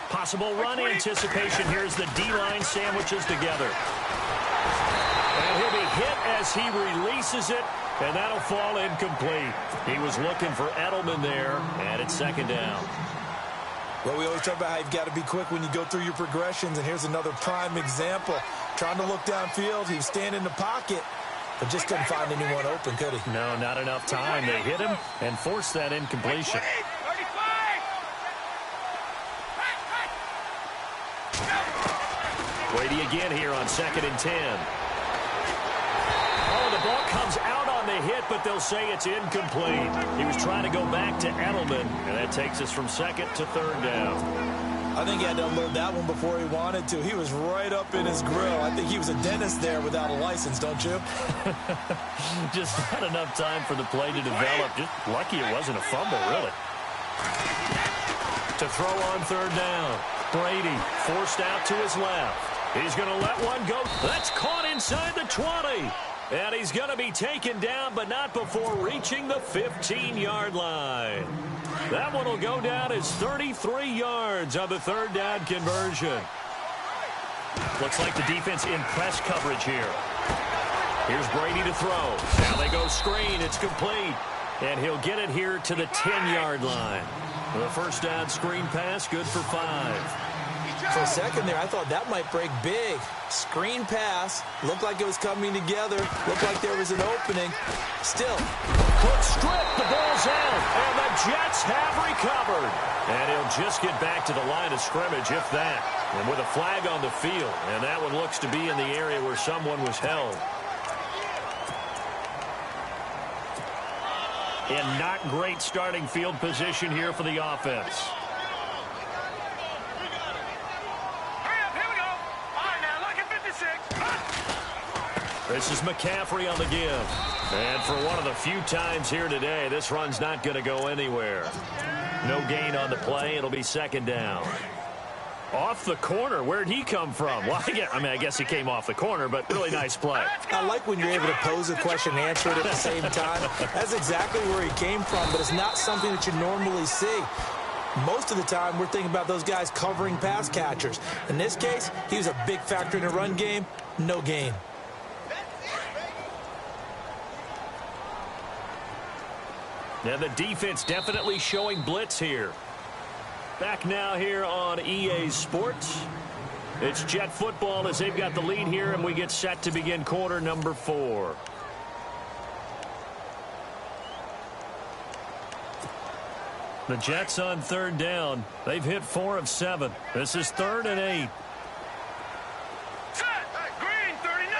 Possible run anticipation. Here's the D-line sandwiches together. And he'll be hit as he releases it, and that'll fall incomplete. He was looking for Edelman there, and it's 2nd down. Well, we always talk about how you've got to be quick when you go through your progressions, and here's another prime example. Trying to look downfield, he was standing in the pocket, but just couldn't find anyone open, could he? No, not enough time. They hit him and forced that incompletion. Brady again here on 2nd and 10. Oh, the ball comes out on the hit, but they'll say it's incomplete. He was trying to go back to Edelman, and that takes us from 2nd to 3rd down. I think he had to unload that one before he wanted to. He was right up in his grill. I think he was a dentist there without a license, don't you? Just not enough time for the play to develop. Just lucky it wasn't a fumble, really. To throw on 3rd down. Brady forced out to his left. He's going to let one go. That's caught inside the 20. And he's going to be taken down, but not before reaching the 15-yard line. That one will go down as 33 yards on the 3rd down conversion. Looks like the defense in press coverage here. Here's Brady to throw. Now they go screen. It's complete. And he'll get it here to the 10-yard line. The 1st down screen pass, good for 5. For a second there, I thought that might break big. Screen pass. Looked like it was coming together. Looked like there was an opening. Still. Cook stripped. The ball's out. And the Jets have recovered. And he'll just get back to the line of scrimmage, if that. And with a flag on the field. And that one looks to be in the area where someone was held. In not great starting field position here for the offense. This is McCaffrey on the give. And for one of the few times here today, this run's not going to go anywhere. No gain on the play. It'll be second down. Off the corner. Where'd he come from? Well, I guess he came off the corner, but really nice play. I like when you're able to pose a question and answer it at the same time. That's exactly where he came from, but it's not something that you normally see. Most of the time, we're thinking about those guys covering pass catchers. In this case, he was a big factor in the run game. No gain. Now the defense definitely showing blitz here. Back now here on EA Sports. It's Jet football as they've got the lead here, and we get set to begin quarter number 4. The Jets on third down. They've hit 4 of 7. This is 3rd and 8. Green, 39.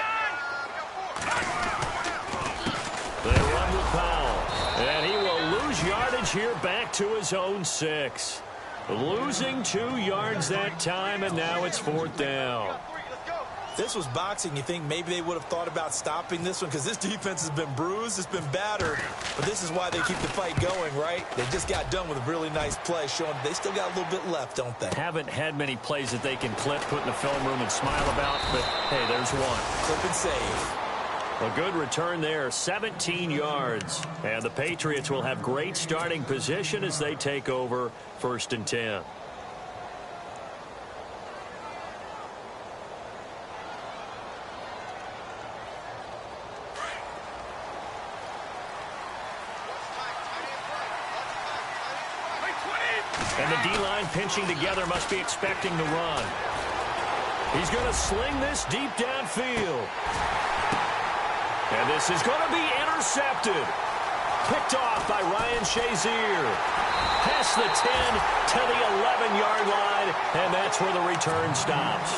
They run with Powell. And he will lose yardage here back to his own 6. Losing 2 yards that time, and now it's 4th down. This was boxing. You think maybe they would have thought about stopping this one because this defense has been bruised, it's been battered, but this is why they keep the fight going, right? They just got done with a really nice play showing they still got a little bit left, don't they? Haven't had many plays that they can clip, put in the film room and smile about, but hey, there's one. Clip and save. A good return there, 17 yards. And the Patriots will have great starting position as they take over 1st and 10. And the D-line pinching together must be expecting the run. He's going to sling this deep downfield. And this is going to be intercepted. Picked off by Ryan Shazier. Past the 10 to the 11-yard line, and that's where the return stops.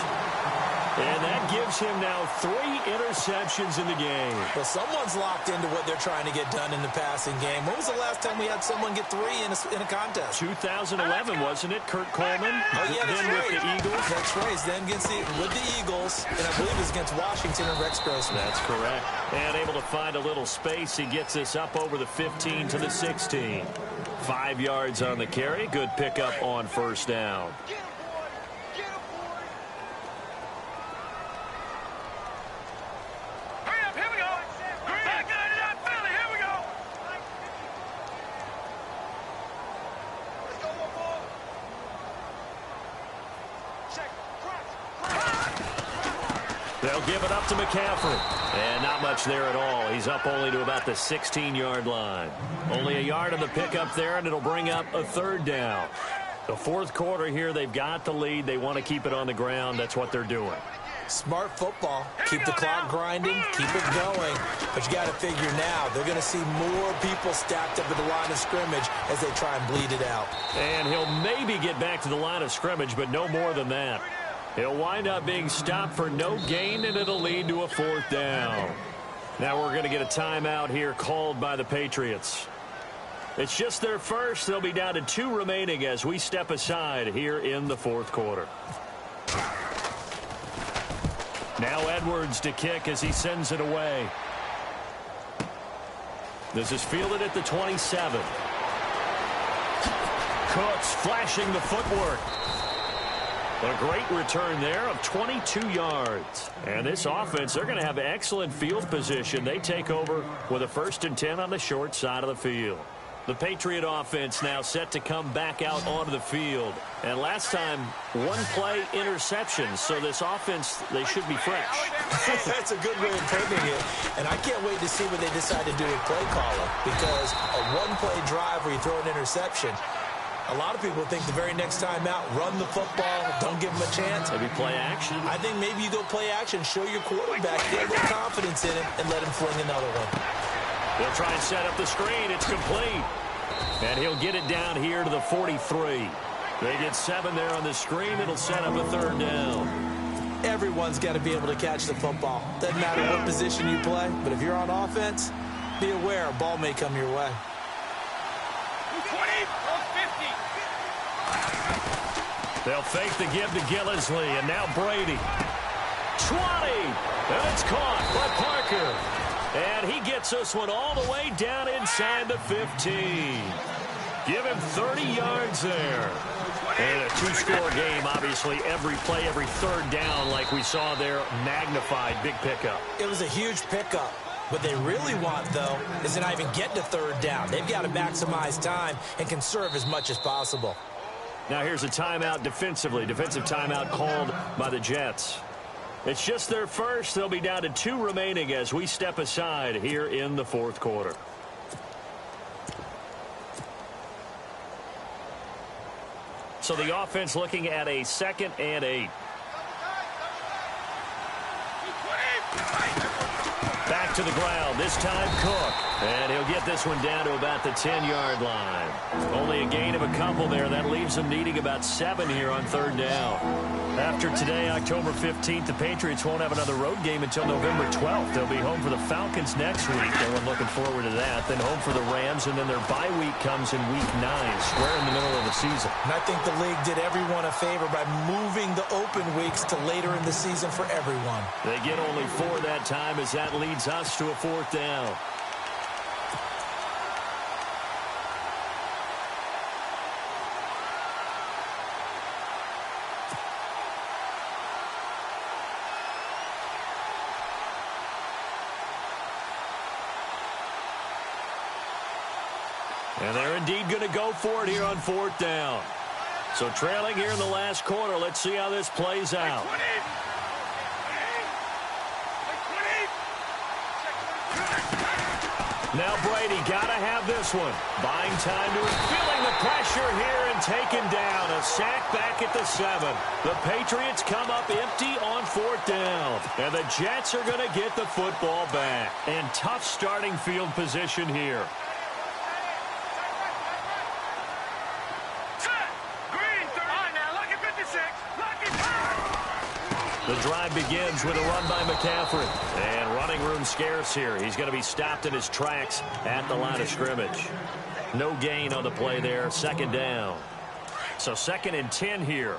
And that gives him now 3 interceptions in the game. Well, someone's locked into what they're trying to get done in the passing game. When was the last time we had someone get 3 in a contest? 2011, wasn't it? Kurt Coleman? Oh, yeah, that's then right. with the Eagles. That's right. Then with the Eagles, and I believe it was against Washington and Rex Grossman. That's correct. And able to find a little space. He gets us up over the 15 to the 16. 5 yards on the carry. Good pickup on 1st down. They'll give it up to McCaffrey. And not much there at all. He's up only to about the 16-yard line. Only a yard on the pickup there, and it'll bring up a 3rd down. The 4th quarter here, they've got the lead. They want to keep it on the ground. That's what they're doing. Smart football. Keep the clock grinding. Keep it going. But you got to figure now, they're going to see more people stacked up at the line of scrimmage as they try and bleed it out. And he'll maybe get back to the line of scrimmage, but no more than that. He'll wind up being stopped for no gain, and it'll lead to a 4th down. Now we're going to get a timeout here called by the Patriots. It's just their first. They'll be down to 2 remaining as we step aside here in the 4th quarter. Now Edwards to kick as he sends it away. This is fielded at the 27. Cooks flashing the footwork. A great return there of 22 yards. And this offense, they're going to have excellent field position. They take over with a 1st and 10 on the short side of the field. The Patriot offense now set to come back out onto the field. And last time, 1-play interception. So this offense, they should be fresh. That's a good way of putting it. And I can't wait to see what they decide to do with play calling. Because a 1-play drive where you throw an interception, A lot of people think the very next time out, run the football, don't give him a chance. Maybe play action. I think maybe you go play action, show your quarterback, get a little confidence in him, and let him fling another one. They'll try and set up the screen. It's complete. And he'll get it down here to the 43. They get 7 there on the screen. It'll set up a 3rd down. Everyone's got to be able to catch the football. Doesn't matter what position you play, but if you're on offense, be aware a ball may come your way. 20 or 50. They'll fake the give to Gillisley, and now Brady. 20, and it's caught by Parker. And he gets this one all the way down inside the 15. Give him 30 yards there. And a 2-score game, obviously, every play, every 3rd down, like we saw there, magnified, big pickup. It was a huge pickup. What they really want, though, is to not even get to 3rd down. They've got to maximize time and conserve as much as possible. Now here's a timeout defensively. Defensive timeout called by the Jets. It's just their first. They'll be down to 2 remaining as we step aside here in the 4th quarter. So the offense looking at a 2nd and 8. Back to the ground, this time Cook. And he'll get this one down to about the 10-yard line. Only a gain of a couple there. That leaves them needing about 7 here on 3rd down. After today, October 15th, the Patriots won't have another road game until November 12th. They'll be home for the Falcons next week. Everyone looking forward to that. Then home for the Rams, and then their bye week comes in Week 9, square in the middle of the season. And I think the league did everyone a favor by moving the open weeks to later in the season for everyone. They get only 4 that time as that leads us to a 4th down. And they're indeed going to go for it here on 4th down. So trailing here in the last quarter. Let's see how this plays out. Now Brady got to have this one. Buying time to feeling the pressure here and taken down. A sack back at the 7. The Patriots come up empty on 4th down. And the Jets are going to get the football back. And tough starting field position here. The drive begins with a run by McCaffrey. And running room scarce here. He's going to be stopped in his tracks at the line of scrimmage. No gain on the play there. 2nd down. So 2nd and 10 here.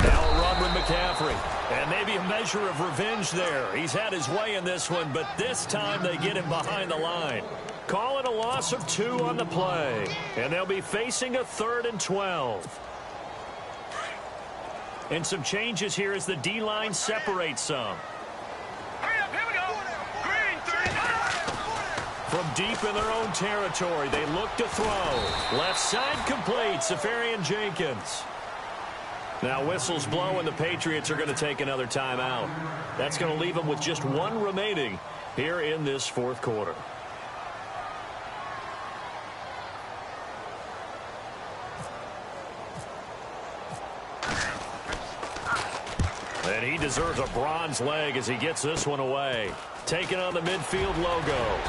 Now a run with McCaffrey. And maybe a measure of revenge there. He's had his way in this one, but this time they get him behind the line. Call it a loss of 2 on the play. And they'll be facing a 3rd and 12. And some changes here as the D-line separates some. Hurry up, here we go. Green, 39. From deep in their own territory, they look to throw. Left side complete, Safarian Jenkins. Now whistles blow, and the Patriots are going to take another timeout. That's going to leave them with just 1 remaining here in this 4th quarter. And he deserves a bronze leg as he gets this one away. Taking on the midfield logo.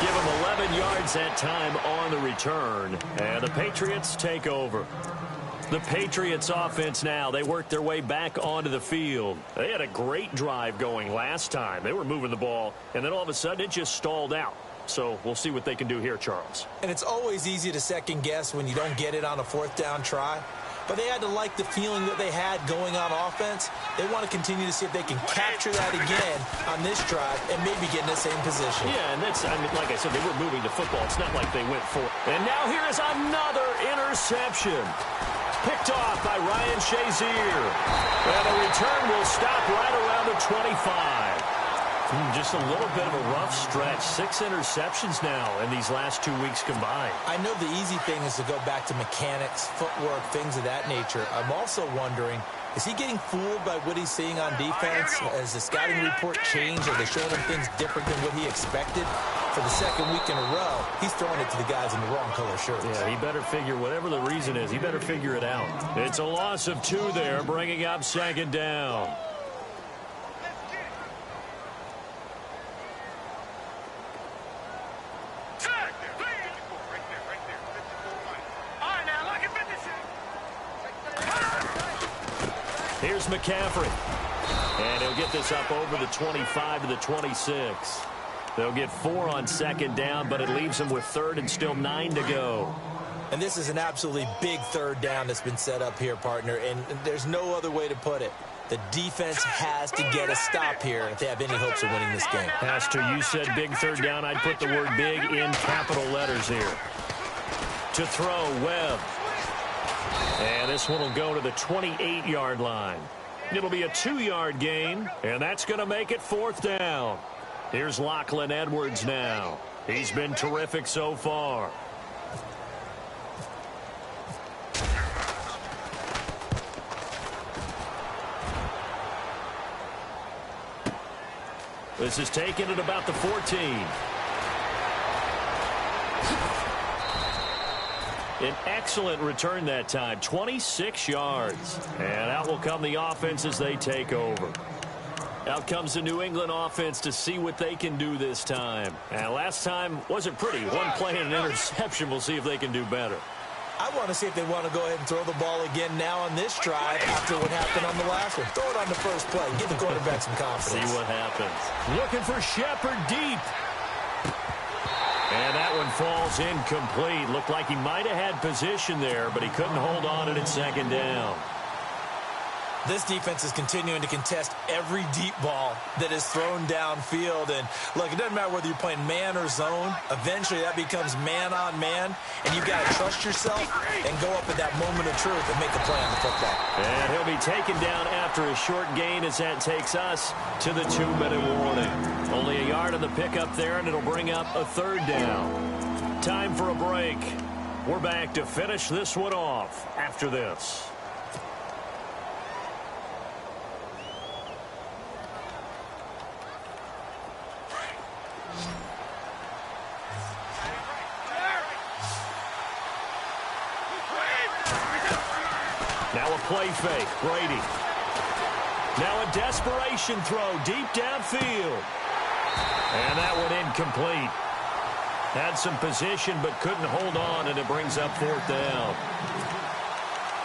Give him 11 yards that time on the return. And the Patriots take over. The Patriots offense now, they work their way back onto the field. They had a great drive going last time. They were moving the ball, and then all of a sudden it just stalled out. So we'll see what they can do here, Charles. And it's always easy to second guess when you don't get it on a 4th down try. But they had to like the feeling that they had going on offense. They want to continue to see if they can capture that again on this drive and maybe get in the same position. Yeah, and that's, I mean, like I said, they were moving the football. It's not like they went for it. And now here is another interception. Picked off by Ryan Shazier. And the return will stop right around the 25. Just a little bit of a rough stretch. 6 interceptions now in these last 2 weeks combined. I know the easy thing is to go back to mechanics, footwork, things of that nature. I'm also wondering, Is he getting fooled by what he's seeing on defense? Has the scouting report changed? Are they showing him things different than what he expected? For the second week in a row, he's throwing it to the guys in the wrong color shirts. Yeah, he better figure, whatever the reason is, he better figure it out. It's a loss of 2 there, bringing up second down. Here's McCaffrey. And he'll get this up over the 25 to the 26. They'll get 4 on second down, but it leaves them with third and still 9 to go. And this is an absolutely big third down that's been set up here, partner, and there's no other way to put it. The defense has to get a stop here if they have any hopes of winning this game. Has to. You said big third down. I'd put the word big in capital letters here. To throw, Webb. And this one will go to the 28-yard line. It'll be a 2-yard gain, and that's going to make it 4th down. Here's Lachlan Edwards now. He's been terrific so far. This is taken at about the 14. An excellent return that time, 26 yards. And out will come the offense as they take over. Out comes the New England offense to see what they can do this time. And last time wasn't pretty. One play and an interception. We'll see if they can do better. I want to see if they want to go ahead and throw the ball again now on this drive after what happened on the last one. Throw it on the first play. Give the quarterback some confidence. See what happens. Looking for Shepard deep. And that one falls incomplete. Looked like he might have had position there, but he couldn't hold on to it at second down. This defense is continuing to contest every deep ball that is thrown downfield. And, look, it doesn't matter whether you're playing man or zone. Eventually, that becomes man on man. And you've got to trust yourself and go up at that moment of truth and make the play on the football. And he'll be taken down after a short gain as that takes us to the 2-minute warning. Only a yard on the pickup there, and it'll bring up a 3rd down. Time for a break. We're back to finish this one off after this. Now a play fake, Brady. Now a desperation throw deep downfield. And that one incomplete. Had some position but couldn't hold on, and it brings up 4th down.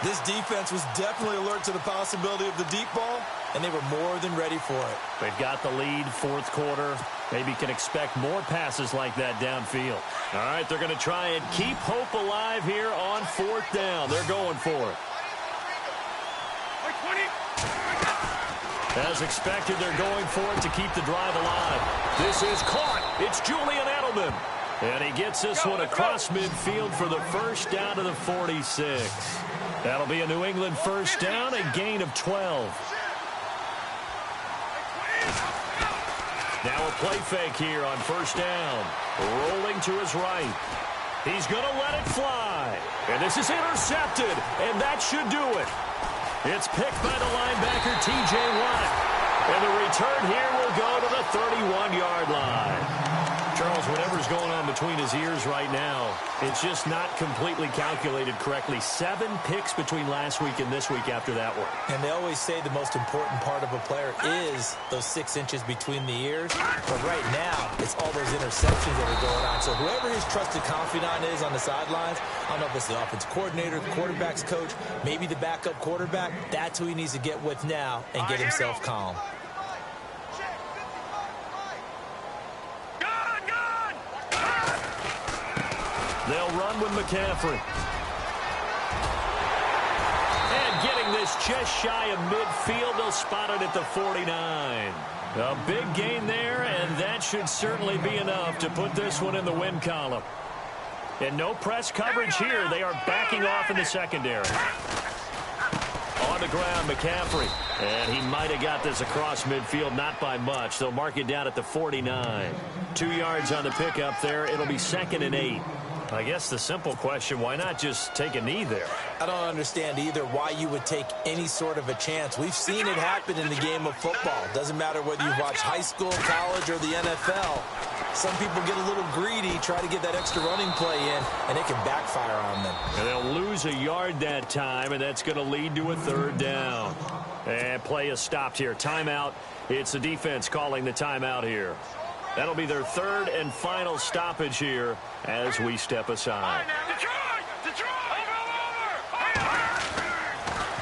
This defense was definitely alert to the possibility of the deep ball, and they were more than ready for it. They've got the lead, 4th quarter. Maybe can expect more passes like that downfield. All right, they're going to try and keep hope alive here on 4th down. They're going for it. As expected, they're going for it to keep the drive alive. This is caught. It's Julian Edelman. And he gets this one across midfield for the first down to the 46. That'll be a New England first down, a gain of 12. Now a play fake here on first down. Rolling to his right. He's going to let it fly. And this is intercepted, and that should do it. It's picked by the linebacker, T.J. Watt. And the return here will go to the 31-yard line. Charles, whatever's going on between his ears right now, it's just not completely calculated correctly. 7 picks between last week and this week after that one. And they always say the most important part of a player is those 6 inches between the ears. But right now, it's all those interceptions that are going on. So whoever his trusted confidant is on the sidelines, I don't know if it's the offensive coordinator, the quarterback's coach, maybe the backup quarterback, that's who he needs to get with now and get himself calm. They'll run with McCaffrey. And getting this just shy of midfield, they'll spot it at the 49. A big gain there, and that should certainly be enough to put this one in the win column. And no press coverage here. They are backing off in the secondary. On the ground, McCaffrey. And he might have got this across midfield, not by much. They'll mark it down at the 49. 2 yards on the pickup there. It'll be 2nd and 8. I guess the simple question, why not just take a knee there? I don't understand either why you would take any sort of a chance. We've seen it happen in the game of football. Doesn't matter whether you watch high school, college, or the NFL. Some people get a little greedy, try to get that extra running play in, and it can backfire on them. And they'll lose a yard that time, and that's going to lead to a third down. And play is stopped here. Timeout. It's the defense calling the timeout here. That'll be their third and final stoppage here as we step aside.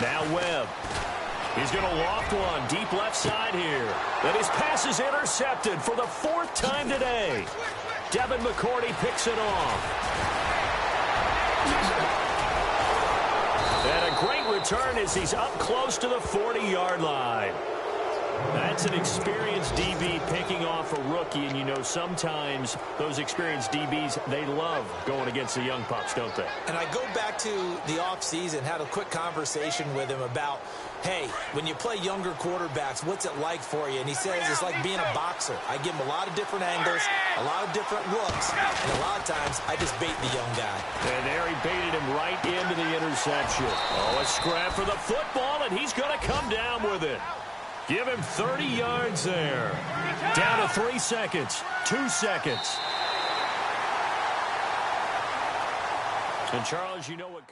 Now Webb. He's going to loft one deep left side here. And his pass is intercepted for the fourth time today. Devin McCourty picks it off. And a great return as he's up close to the 40-yard line. That's an experienced DB picking off a rookie, and you know sometimes those experienced DBs, they love going against the young pups, don't they? And I go back to the offseason, had a quick conversation with him about, hey, when you play younger quarterbacks, what's it like for you? And he says it's like being a boxer. I give him a lot of different angles, a lot of different looks, and a lot of times I just bait the young guy. And there he baited him right into the interception. Oh, a scrap for the football, and he's going to come down with it. Give him 30 yards there. Down to 3 seconds. 2 seconds. And, Charles, you know what...